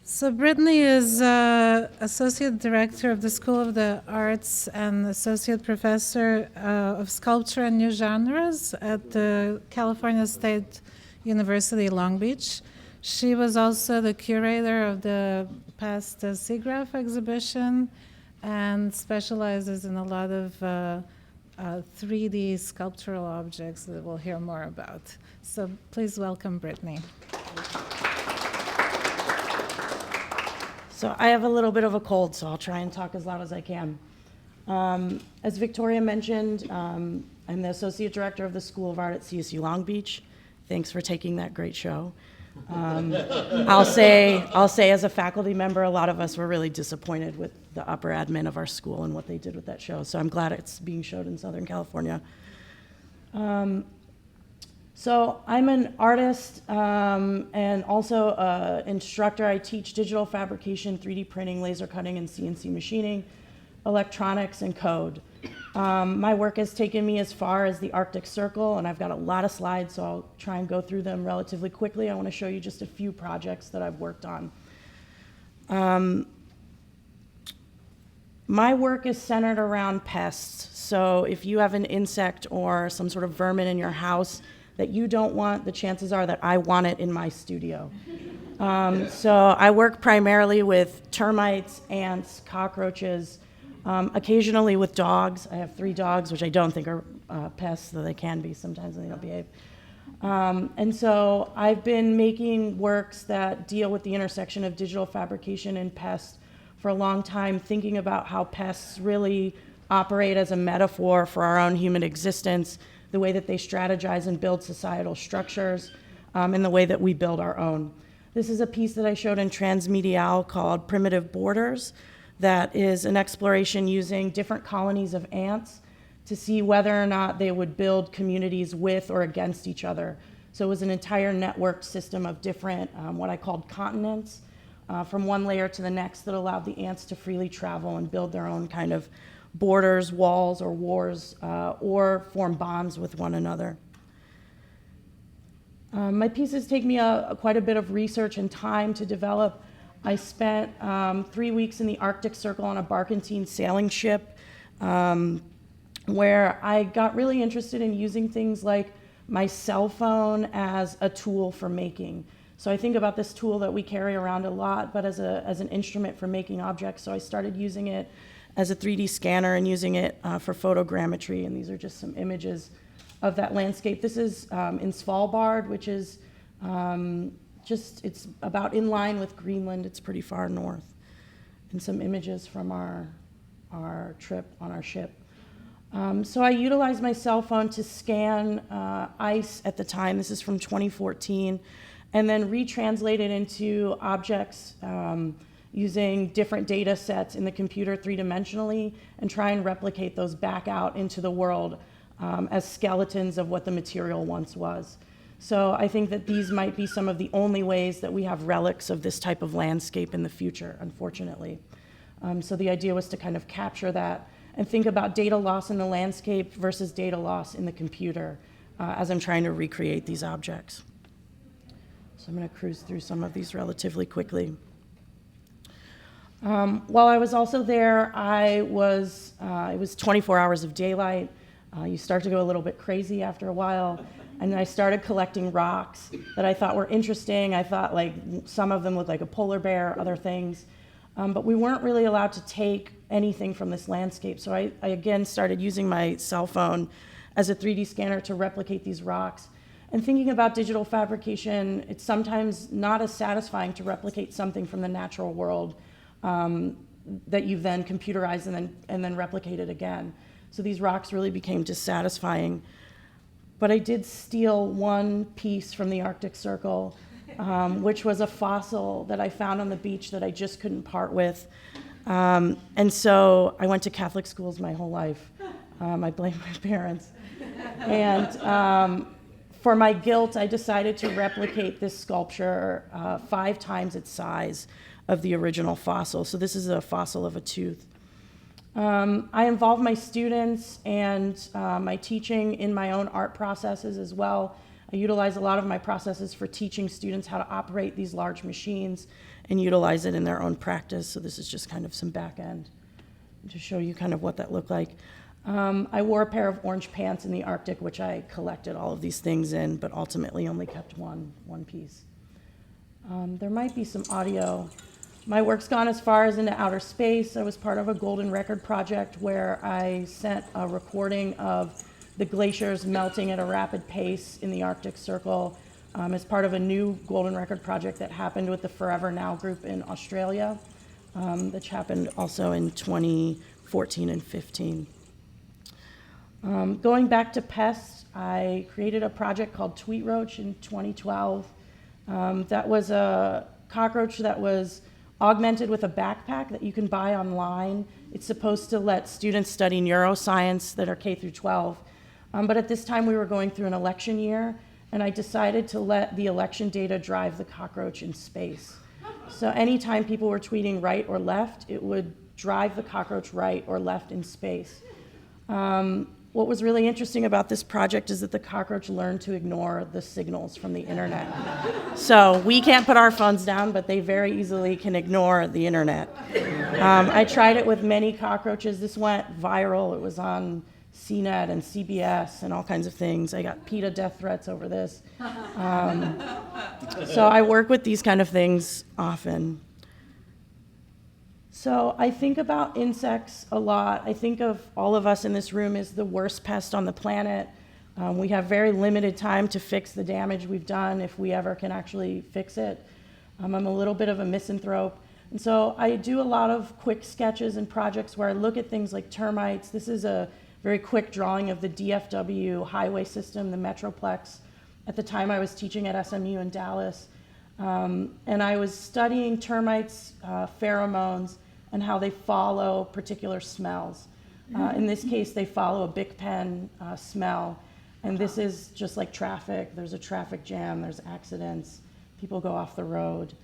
So Brittany is Associate Director of the School of the Arts and Associate Professor of Sculpture and New Genres at the California State University, Long Beach. She was also the curator of the past SIGGRAPH exhibition and specializes in a lot of 3D sculptural objects that we'll hear more about. So please welcome Brittany. So I have a little bit of a cold, so I'll try and talk as loud as I can. As Victoria mentioned, I'm the Associate Director of the School of Art at CSU Long Beach. Thanks for taking that great show. I'll say as a faculty member, a lot of us were really disappointed with the upper admin of our school and what they did with that show, so I'm glad it's being showed in Southern California. So I'm an artist and also an instructor. I teach digital fabrication, 3D printing, laser cutting, and CNC machining, electronics, and code. My work has taken me as far as the Arctic Circle, and I've got a lot of slides, so I'll try and go through them relatively quickly. I want to show you just a few projects that I've worked on. My work is centered around pests. So if you have an insect or some sort of vermin in your house that you don't want, the chances are that I want it in my studio. So I work primarily with termites, ants, cockroaches, occasionally with dogs. I have 3 dogs, which I don't think are pests, though they can be sometimes when they don't behave. And so I've been making works that deal with the intersection of digital fabrication and pests for a long time, thinking about how pests really operate as a metaphor for our own human existence, the way that they strategize and build societal structures, and the way that we build our own. This is a piece that I showed in Transmedial called Primitive Borders, that is an exploration using different colonies of ants to see whether or not they would build communities with or against each other. So it was an entire networked system of different, what I called continents, from one layer to the next, that allowed the ants to freely travel and build their own kind of borders, walls, or wars, or form bonds with one another. My pieces take me quite a bit of research and time to develop. I spent 3 weeks in the Arctic Circle on a barkentine sailing ship, where I got really interested in using things like my cell phone as a tool for making. So I think about this tool that we carry around a lot, but as an instrument for making objects. So I started using it as a 3D scanner and using it for photogrammetry, and these are just some images of that landscape. This is in Svalbard, which is it's about in line with Greenland. It's pretty far north. And some images from our trip on our ship. So I utilized my cell phone to scan ice at the time. This is from 2014. And then retranslate it into objects using different data sets in the computer three-dimensionally and try and replicate those back out into the world as skeletons of what the material once was. So I think that these might be some of the only ways that we have relics of this type of landscape in the future, unfortunately. So the idea was to kind of capture that and think about data loss in the landscape versus data loss in the computer as I'm trying to recreate these objects. So I'm going to cruise through some of these relatively quickly. While I was also there, it was 24 hours of daylight. You start to go a little bit crazy after a while. And I started collecting rocks that I thought were interesting. I thought like some of them looked like a polar bear, other things. But we weren't really allowed to take anything from this landscape. So I again started using my cell phone as a 3D scanner to replicate these rocks. And thinking about digital fabrication, it's sometimes not as satisfying to replicate something from the natural world that you've then computerized and then replicated again. So these rocks really became dissatisfying. But I did steal one piece from the Arctic Circle, which was a fossil that I found on the beach that I just couldn't part with. And so I went to Catholic schools my whole life. I blame my parents. And for my guilt, I decided to replicate this sculpture 5 times its size of the original fossil. So this is a fossil of a tooth. I involve my students and my teaching in my own art processes as well. I utilize a lot of my processes for teaching students how to operate these large machines and utilize it in their own practice. So this is just kind of some back end to show you kind of what that looked like. I wore a pair of orange pants in the Arctic, which I collected all of these things in, but ultimately only kept one piece. There might be some audio. My work's gone as far as into outer space. I was part of a golden record project where I sent a recording of the glaciers melting at a rapid pace in the Arctic Circle as part of a new golden record project that happened with the Forever Now group in Australia, which happened also in 2014 and 15. Going back to pests, I created a project called Tweet Roach in 2012. That was a cockroach that was augmented with a backpack that you can buy online. It's supposed to let students study neuroscience that are K through 12. But at this time we were going through an election year, and I decided to let the election data drive the cockroach in space. So anytime people were tweeting right or left, it would drive the cockroach right or left in space. What was really interesting about this project is that the cockroach learned to ignore the signals from the internet. So we can't put our phones down, but they very easily can ignore the internet. I tried it with many cockroaches. This went viral. It was on CNET and CBS and all kinds of things. I got PETA death threats over this. So I work with these kind of things often. So I think about insects a lot. I think of all of us in this room as the worst pest on the planet. We have very limited time to fix the damage we've done if we ever can actually fix it. I'm a little bit of a misanthrope. And so I do a lot of quick sketches and projects where I look at things like termites. This is a very quick drawing of the DFW highway system, the Metroplex. At the time I was teaching at SMU in Dallas. And I was studying termites, pheromones, and how they follow particular smells. In this case, they follow a Bic pen smell. And this is just like traffic. There's a traffic jam, there's accidents, people go off the road.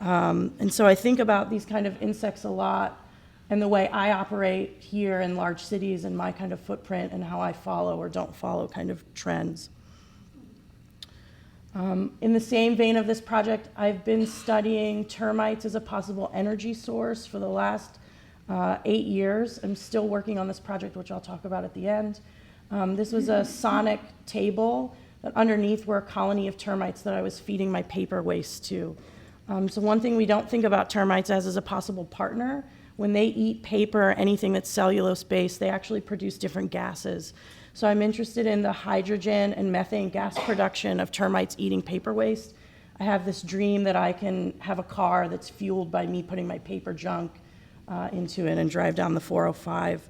And so I think about these kind of insects a lot and the way I operate here in large cities and my kind of footprint and how I follow or don't follow kind of trends. In the same vein of this project, I've been studying termites as a possible energy source for the last 8 years. I'm still working on this project, which I'll talk about at the end. This was a sonic table that underneath were a colony of termites that I was feeding my paper waste to. So one thing we don't think about termites as is a possible partner. When they eat paper or anything that's cellulose-based, they actually produce different gases. So I'm interested in the hydrogen and methane gas production of termites eating paper waste. I have this dream that I can have a car that's fueled by me putting my paper junk into it and drive down the 405.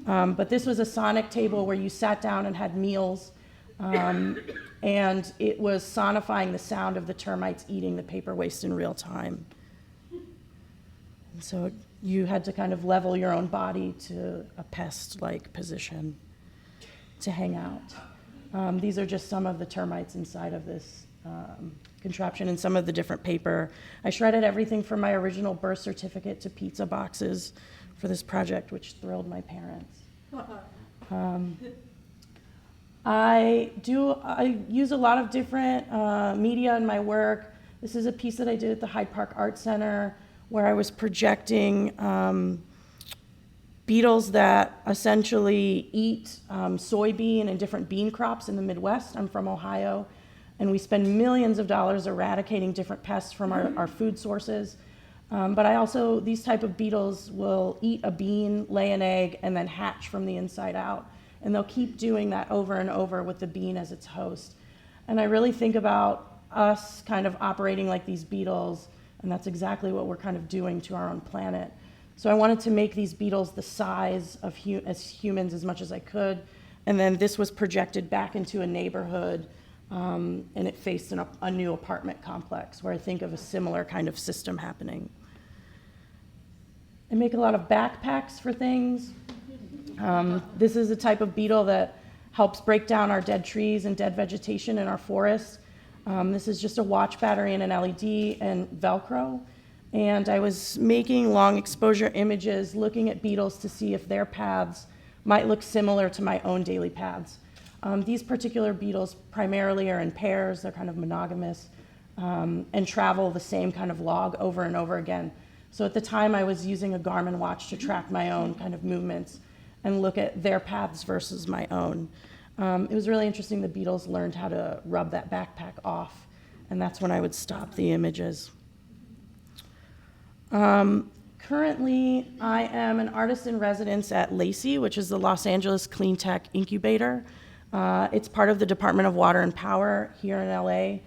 But this was a sonic table where you sat down and had meals, and it was sonifying the sound of the termites eating the paper waste in real time. And so you had to kind of level your own body to a pest-like position to hang out. These are just some of the termites inside of this contraption and some of the different paper. I shredded everything from my original birth certificate to pizza boxes for this project, which thrilled my parents. I use a lot of different media in my work. This is a piece that I did at the Hyde Park Art Center where I was projecting beetles that essentially eat soybean and different bean crops in the Midwest. I'm from Ohio, and we spend millions of dollars eradicating different pests from our food sources. But these type of beetles will eat a bean, lay an egg, and then hatch from the inside out. And they'll keep doing that over and over with the bean as its host. And I really think about us kind of operating like these beetles, and that's exactly what we're kind of doing to our own planet. So I wanted to make these beetles the size of as humans as much as I could. And then this was projected back into a neighborhood, and it faced a new apartment complex where I think of a similar kind of system happening. I make a lot of backpacks for things. This is a type of beetle that helps break down our dead trees and dead vegetation in our forests. This is just a watch battery and an LED and Velcro. And I was making long exposure images looking at beetles to see if their paths might look similar to my own daily paths. These particular beetles primarily are in pairs, they're kind of monogamous, and travel the same kind of log over and over again. So at the time I was using a Garmin watch to track my own kind of movements and look at their paths versus my own. It was really interesting. The beetles learned how to rub that backpack off, and that's when I would stop the images. Currently, I am an artist in residence at LACY, which is the Los Angeles Clean Tech Incubator. It's part of the Department of Water and Power here in LA.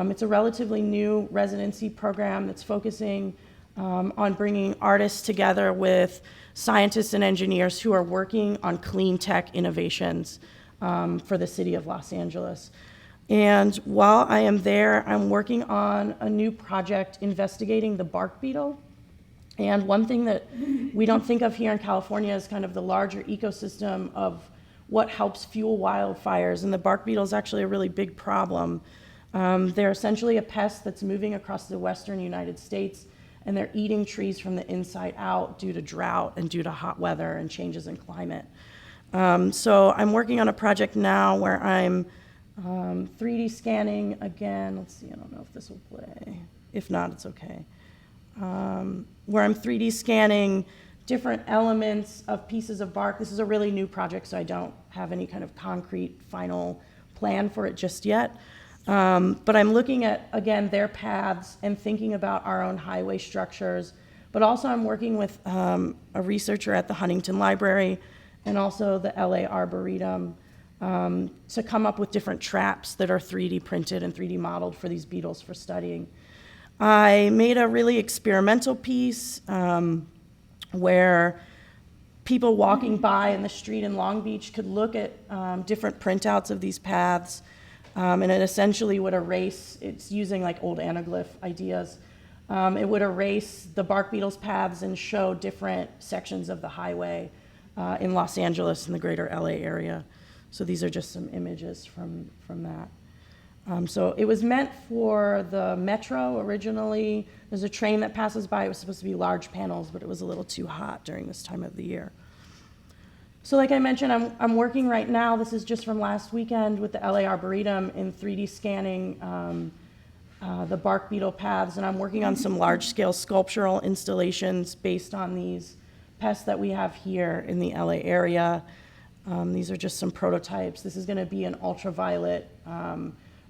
It's a relatively new residency program that's focusing on bringing artists together with scientists and engineers who are working on clean tech innovations for the city of Los Angeles. And while I am there, I'm working on a new project investigating the bark beetle. And one thing that we don't think of here in California is kind of the larger ecosystem of what helps fuel wildfires, and the bark beetle is actually a really big problem. They're essentially a pest that's moving across the western United States, and they're eating trees from the inside out due to drought and due to hot weather and changes in climate. So I'm working on a project now where I'm 3D scanning again. Let's see, I don't know if this will play. If not, it's okay. Where I'm 3D scanning different elements of pieces of bark. This is a really new project, so I don't have any kind of concrete final plan for it just yet. But I'm looking at, again, their paths and thinking about our own highway structures. But also I'm working with a researcher at the Huntington Library and also the LA Arboretum to come up with different traps that are 3D printed and 3D modeled for these beetles for studying. I made a really experimental piece where people walking by in the street in Long Beach could look at different printouts of these paths. And it essentially would erase, it's using like old anaglyph ideas. It would erase the bark beetle's paths and show different sections of the highway in Los Angeles and the greater LA area. So these are just some images from that. So it was meant for the metro originally. There's a train that passes by. It was supposed to be large panels, but it was a little too hot during this time of the year. So like I mentioned, I'm working right now, this is just from last weekend, with the LA Arboretum in 3D scanning the bark beetle paths, and I'm working on some large-scale sculptural installations based on these pests that we have here in the LA area. These are just some prototypes. This is gonna be an ultraviolet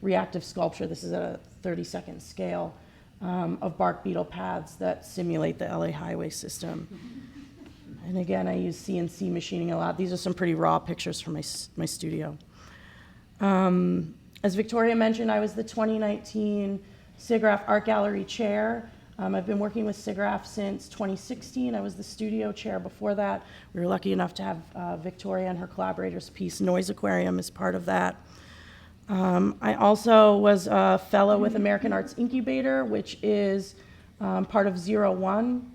reactive sculpture. This is at a 30-second scale of bark beetle paths that simulate the LA highway system. And again, I use CNC machining a lot. These are some pretty raw pictures from my studio. As Victoria mentioned, I was the 2019 SIGGRAPH Art Gallery Chair. I've been working with SIGGRAPH since 2016. I was the studio chair before that. We were lucky enough to have Victoria and her collaborators' piece, Noise Aquarium, as part of that. I also was a fellow with American Arts Incubator, which is part of 01,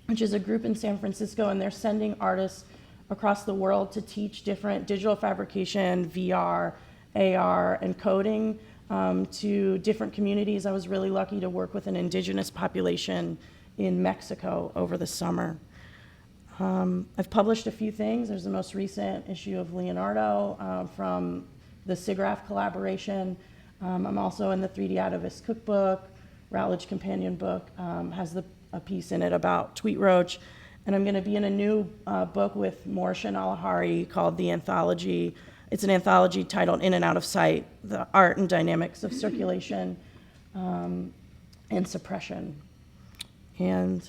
which is a group in San Francisco, and they're sending artists across the world to teach different digital fabrication, VR, AR, and coding to different communities. I was really lucky to work with an indigenous population in Mexico over the summer. I've published a few things. There's the most recent issue of Leonardo from the SIGGRAPH collaboration. I'm also in the 3D Atavist cookbook. Routledge companion book has a piece in it about Tweet Roach. And I'm going to be in a new book with Morsha Nalahari called The Anthology. It's an anthology titled In and Out of Sight, The Art and Dynamics of Circulation and Suppression. And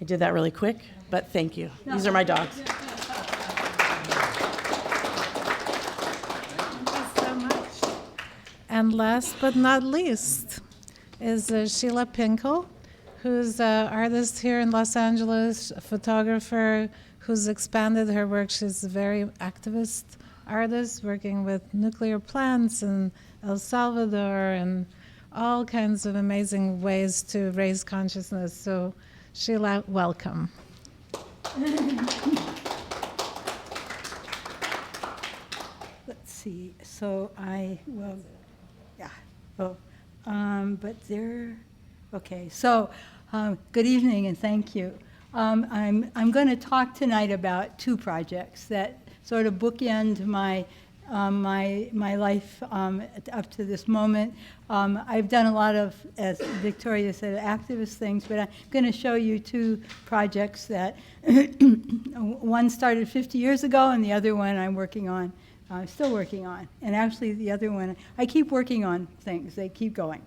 I did that really quick, but thank you. These are my dogs. And last but not least is Sheila Pinkel, who's an artist here in Los Angeles, a photographer who's expanded her work. She's a very activist artist working with nuclear plants in El Salvador and all kinds of amazing ways to raise consciousness. So Sheila, welcome. Let's see, so okay, so good evening and thank you. I'm going to talk tonight about two projects that sort of bookend my life up to this moment. I've done a lot of, as Victoria said, activist things, but I'm going to show you two projects that one started 50 years ago and the other one I'm working on. Still working on. And actually the other one, I keep working on things. They keep going.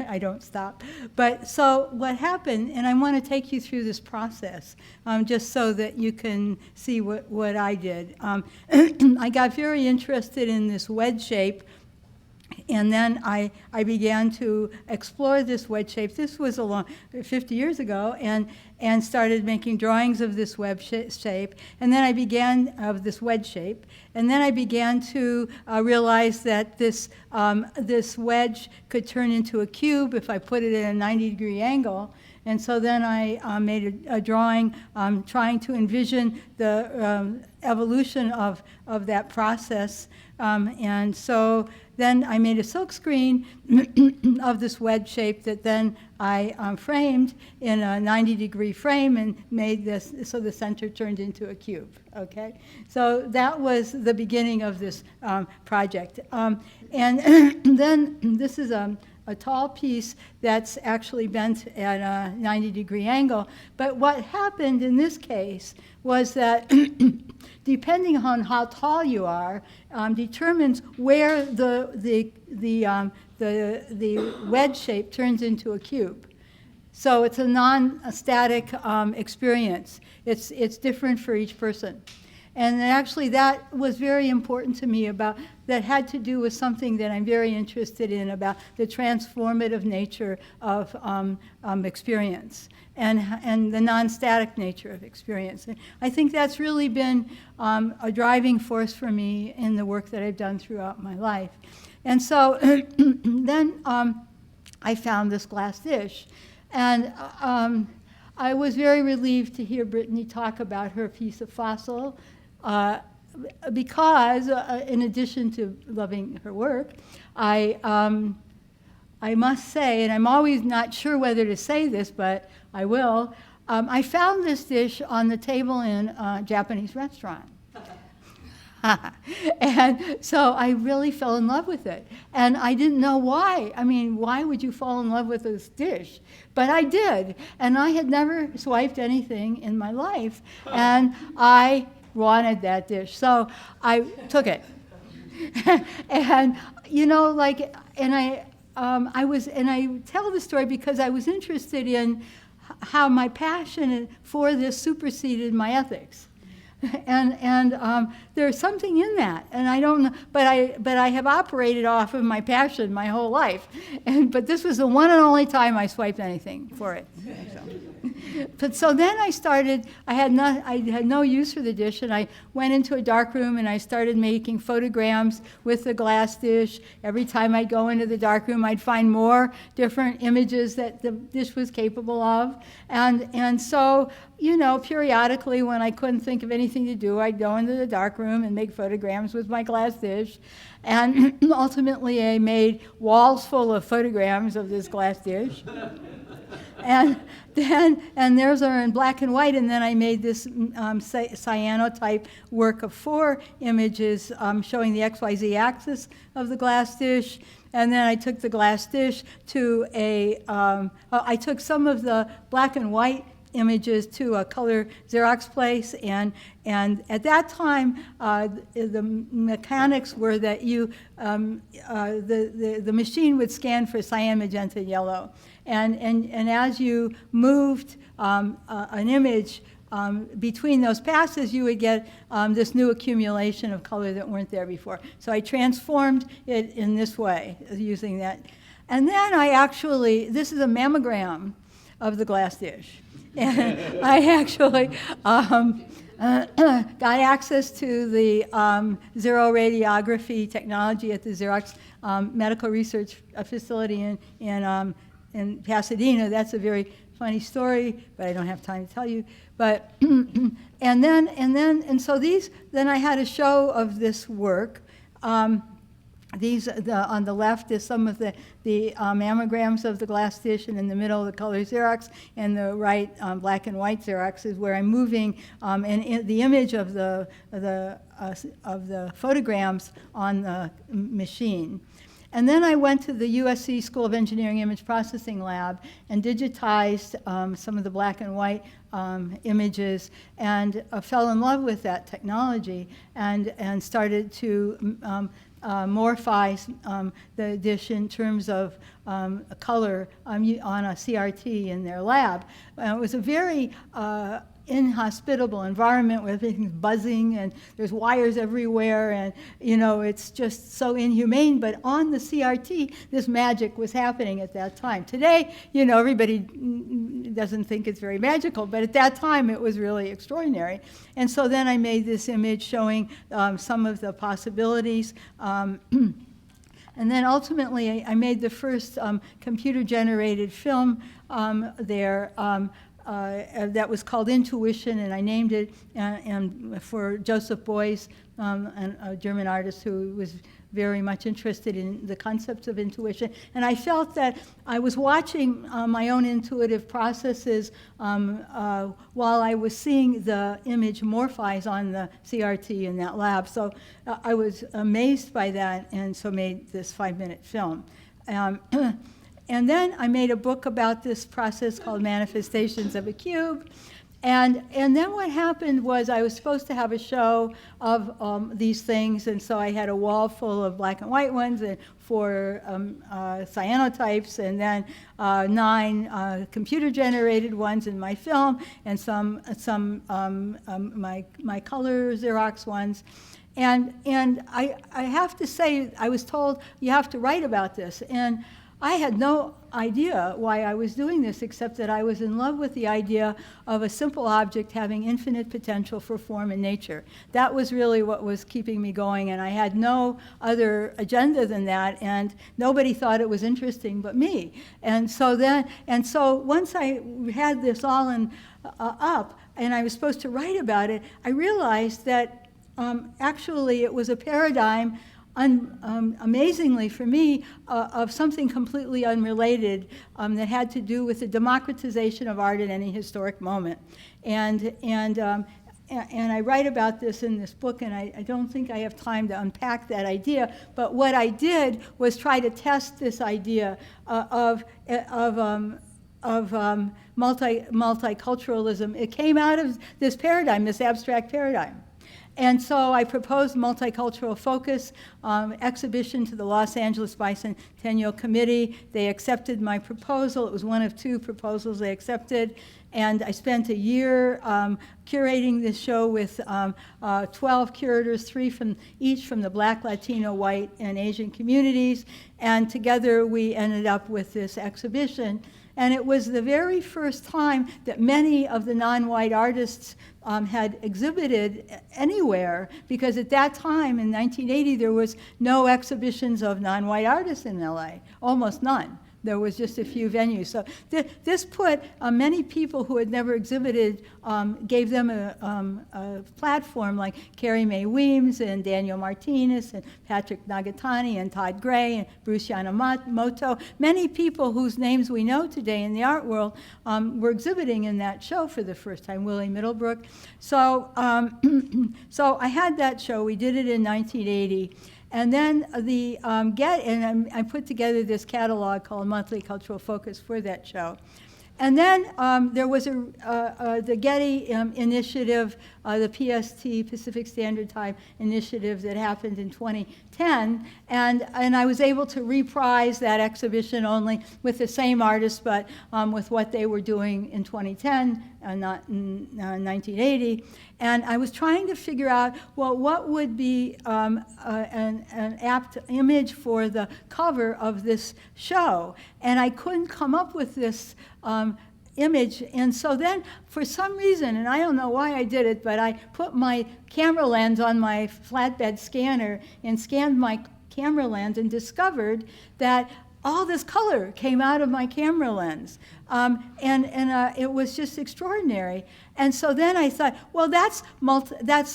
I don't stop. But so what happened, and I want to take you through this process, just so that you can see what I did. I got very interested in this wedge shape, and then I began to explore this wedge shape. This was 50 years ago, and started making drawings of this wedge shape. And then I began of this wedge shape. And then I began to realize that this wedge could turn into a cube if I put it at a 90-degree angle. And so then I made a drawing trying to envision the evolution of that process. And so then I made a silk screen of this wedge shape that then I framed in a 90-degree frame and made this so the center turned into a cube. Okay, so that was the beginning of this project. And then this is a tall piece that's actually bent at a 90-degree angle. But what happened in this case was that depending on how tall you are, determines where the wedge shape turns into a cube. So it's a non-static experience. It's different for each person. And actually that was very important to me that had to do with something that I'm very interested in about the transformative nature of experience and the non-static nature of experience. And I think that's really been a driving force for me in the work that I've done throughout my life. And so then I found this glass dish. And I was very relieved to hear Brittany talk about her piece of fossil because, in addition to loving her work, I must say, and I'm always not sure whether to say this, but I will, I found this dish on the table in a Japanese restaurant. And so I really fell in love with it. And I didn't know why. I mean, why would you fall in love with this dish? But I did. And I had never swiped anything in my life. And I wanted that dish. So I took it. And, you know, like, and I tell the story because I was interested in how my passion for this superseded my ethics. And there's something in that, and I don't know, but I have operated off of my passion my whole life, but this was the one and only time I swiped anything for it. But so then I had no use for the dish, and I went into a dark room and I started making photograms with the glass dish. Every time I'd go into the dark room, I'd find more different images that the dish was capable of, and so, you know, periodically when I couldn't think of anything to do, I'd go into the dark room and make photograms with my glass dish. And ultimately I made walls full of photograms of this glass dish. And theirs are in black and white, and then I made this cyanotype work of 4 images showing the XYZ axis of the glass dish. And then I took the glass dish to I took some of the black and white images to a color Xerox place, and at that time the mechanics were that the machine would scan for cyan, magenta, yellow, and as you moved an image between those passes, you would get this new accumulation of color that weren't there before. So I transformed it in this way using that, and then this is a mammogram of the glass dish. And I actually got access to the zero radiography technology at the Xerox Medical Research Facility in Pasadena. That's a very funny story, but I don't have time to tell you. But then I had a show of this work. On the left is some of the mammograms of the glass dish, and in the middle the color Xerox, and the right black and white Xerox is where I'm moving and the image of the photograms on the machine. And then I went to the USC School of Engineering Image Processing Lab and digitized some of the black and white images, and fell in love with that technology, and started to morphize the dish in terms of color on a CRT in their lab. It was a very inhospitable environment where everything's buzzing and there's wires everywhere, and you know, it's just so inhumane. But on the CRT, this magic was happening at that time. Today, you know, everybody doesn't think it's very magical, but at that time it was really extraordinary. And so then I made this image showing some of the possibilities. And then ultimately I made the first computer-generated film there that was called Intuition, and I named it and for Joseph Beuys, a German artist who was very much interested in the concepts of intuition. And I felt that I was watching my own intuitive processes while I was seeing the image morphize on the CRT in that lab. So I was amazed by that, and so made this 5-minute film. And then I made a book about this process called Manifestations of a Cube. And then what happened was I was supposed to have a show of these things, and so I had a wall full of black and white ones and 4 cyanotypes, and then 9 computer-generated ones in my film, and some my color Xerox ones. And I have to say, I was told you have to write about this, and I had no idea why I was doing this, except that I was in love with the idea of a simple object having infinite potential for form in nature. That was really what was keeping me going, and I had no other agenda than that, and nobody thought it was interesting but me. And so once I had this all up, and I was supposed to write about it, I realized that actually it was a paradigm, amazingly for me, of something completely unrelated that had to do with the democratization of art at any historic moment. And I write about this in this book, and I don't think I have time to unpack that idea, but what I did was try to test this idea of multiculturalism. It came out of this paradigm, this abstract paradigm. And so I proposed multicultural focus exhibition to the Los Angeles Bicentennial Committee. They accepted my proposal. It was one of 2 proposals they accepted. And I spent a year curating this show with 12 curators, 3 from each from the Black, Latino, White, and Asian communities. And together we ended up with this exhibition. And it was the very first time that many of the non-white artists had exhibited anywhere, because at that time in 1980 there was no exhibitions of non-white artists in LA, almost none. There was just a few venues. So this put many people who had never exhibited, gave them a platform, like Carrie Mae Weems and Daniel Martinez and Patrick Nagatani and Todd Gray and Bruce Yamamoto. Many people whose names we know today in the art world were exhibiting in that show for the first time, Willie Middlebrook. So, so I had that show. We did it in 1980. And then I put together this catalog called Monthly Cultural Focus for that show. And then there was the Getty initiative, the PST, Pacific Standard Time initiative that happened in 2010. And I was able to reprise that exhibition only with the same artists, but with what they were doing in 2010, not in 1980. And I was trying to figure out, well, what would be an apt image for the cover of this show? And I couldn't come up with this image. And so then, for some reason, and I don't know why I did it, but I put my camera lens on my flatbed scanner and scanned my camera lens and discovered that all this color came out of my camera lens. It was just extraordinary. And so then I thought, well, that's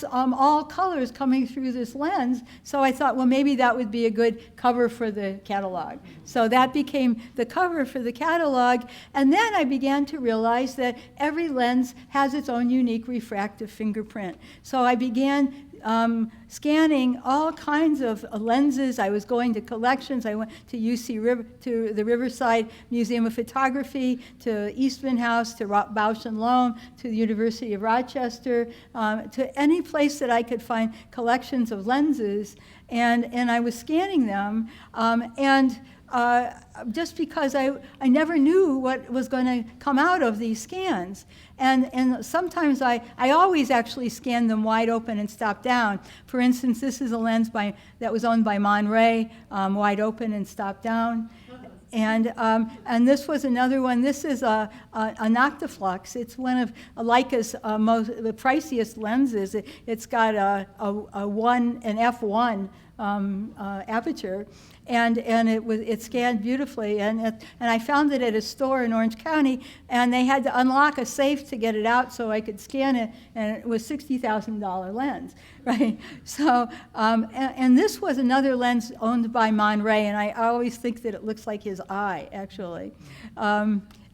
all colors coming through this lens. So I thought, well, maybe that would be a good cover for the catalog. So that became the cover for the catalog. And then I began to realize that every lens has its own unique refractive fingerprint. So I began scanning all kinds of lenses. I was going to collections. I went to to the Riverside Museum of Photography, to Eastman House, to Bausch and Lomb, to the University of Rochester, to any place that I could find collections of lenses, and I was scanning them, just because I never knew what was going to come out of these scans. And sometimes I always actually scanned them wide open and stop down. For instance, this is a lens that was owned by Monray, wide open and stop down. And this was another one. This is a Noctiflux. It's one of Leica's the priciest lenses. It's got an f1 aperture, and it scanned beautifully. And I found it at a store in Orange County, and they had to unlock a safe to get it out so I could scan it, and it was $60,000 lens, right? So, and this was another lens owned by Monray, and I always think that it looks like his eye, actually.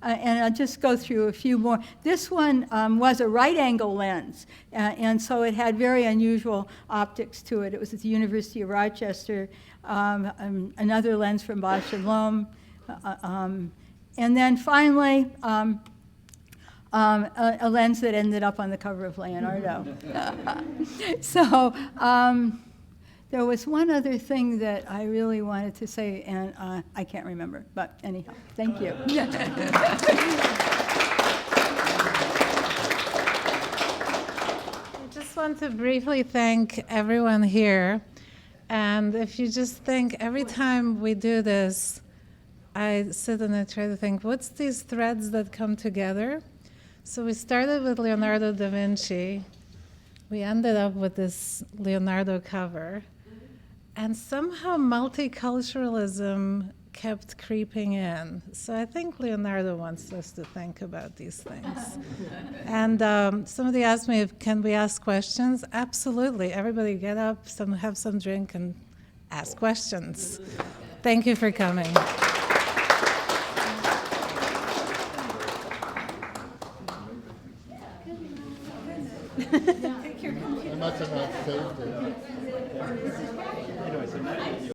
And I'll just go through a few more. This one was a right-angle lens, and so it had very unusual optics to it. It was at the University of Rochester. Another lens from Bausch and Lomb. And then finally, a lens that ended up on the cover of Leonardo. So there was one other thing that I really wanted to say, and I can't remember. But anyhow, thank you. I just want to briefly thank everyone here. And if you just think, every time we do this, I sit and I try to think, what's these threads that come together? So we started with Leonardo da Vinci. We ended up with this Leonardo cover. And somehow multiculturalism kept creeping in. So I think Leonardo wants us to think about these things. And somebody asked me, can we ask questions? Absolutely. Everybody get up, have some drink, and ask questions. Thank you for coming. I must have not saved it.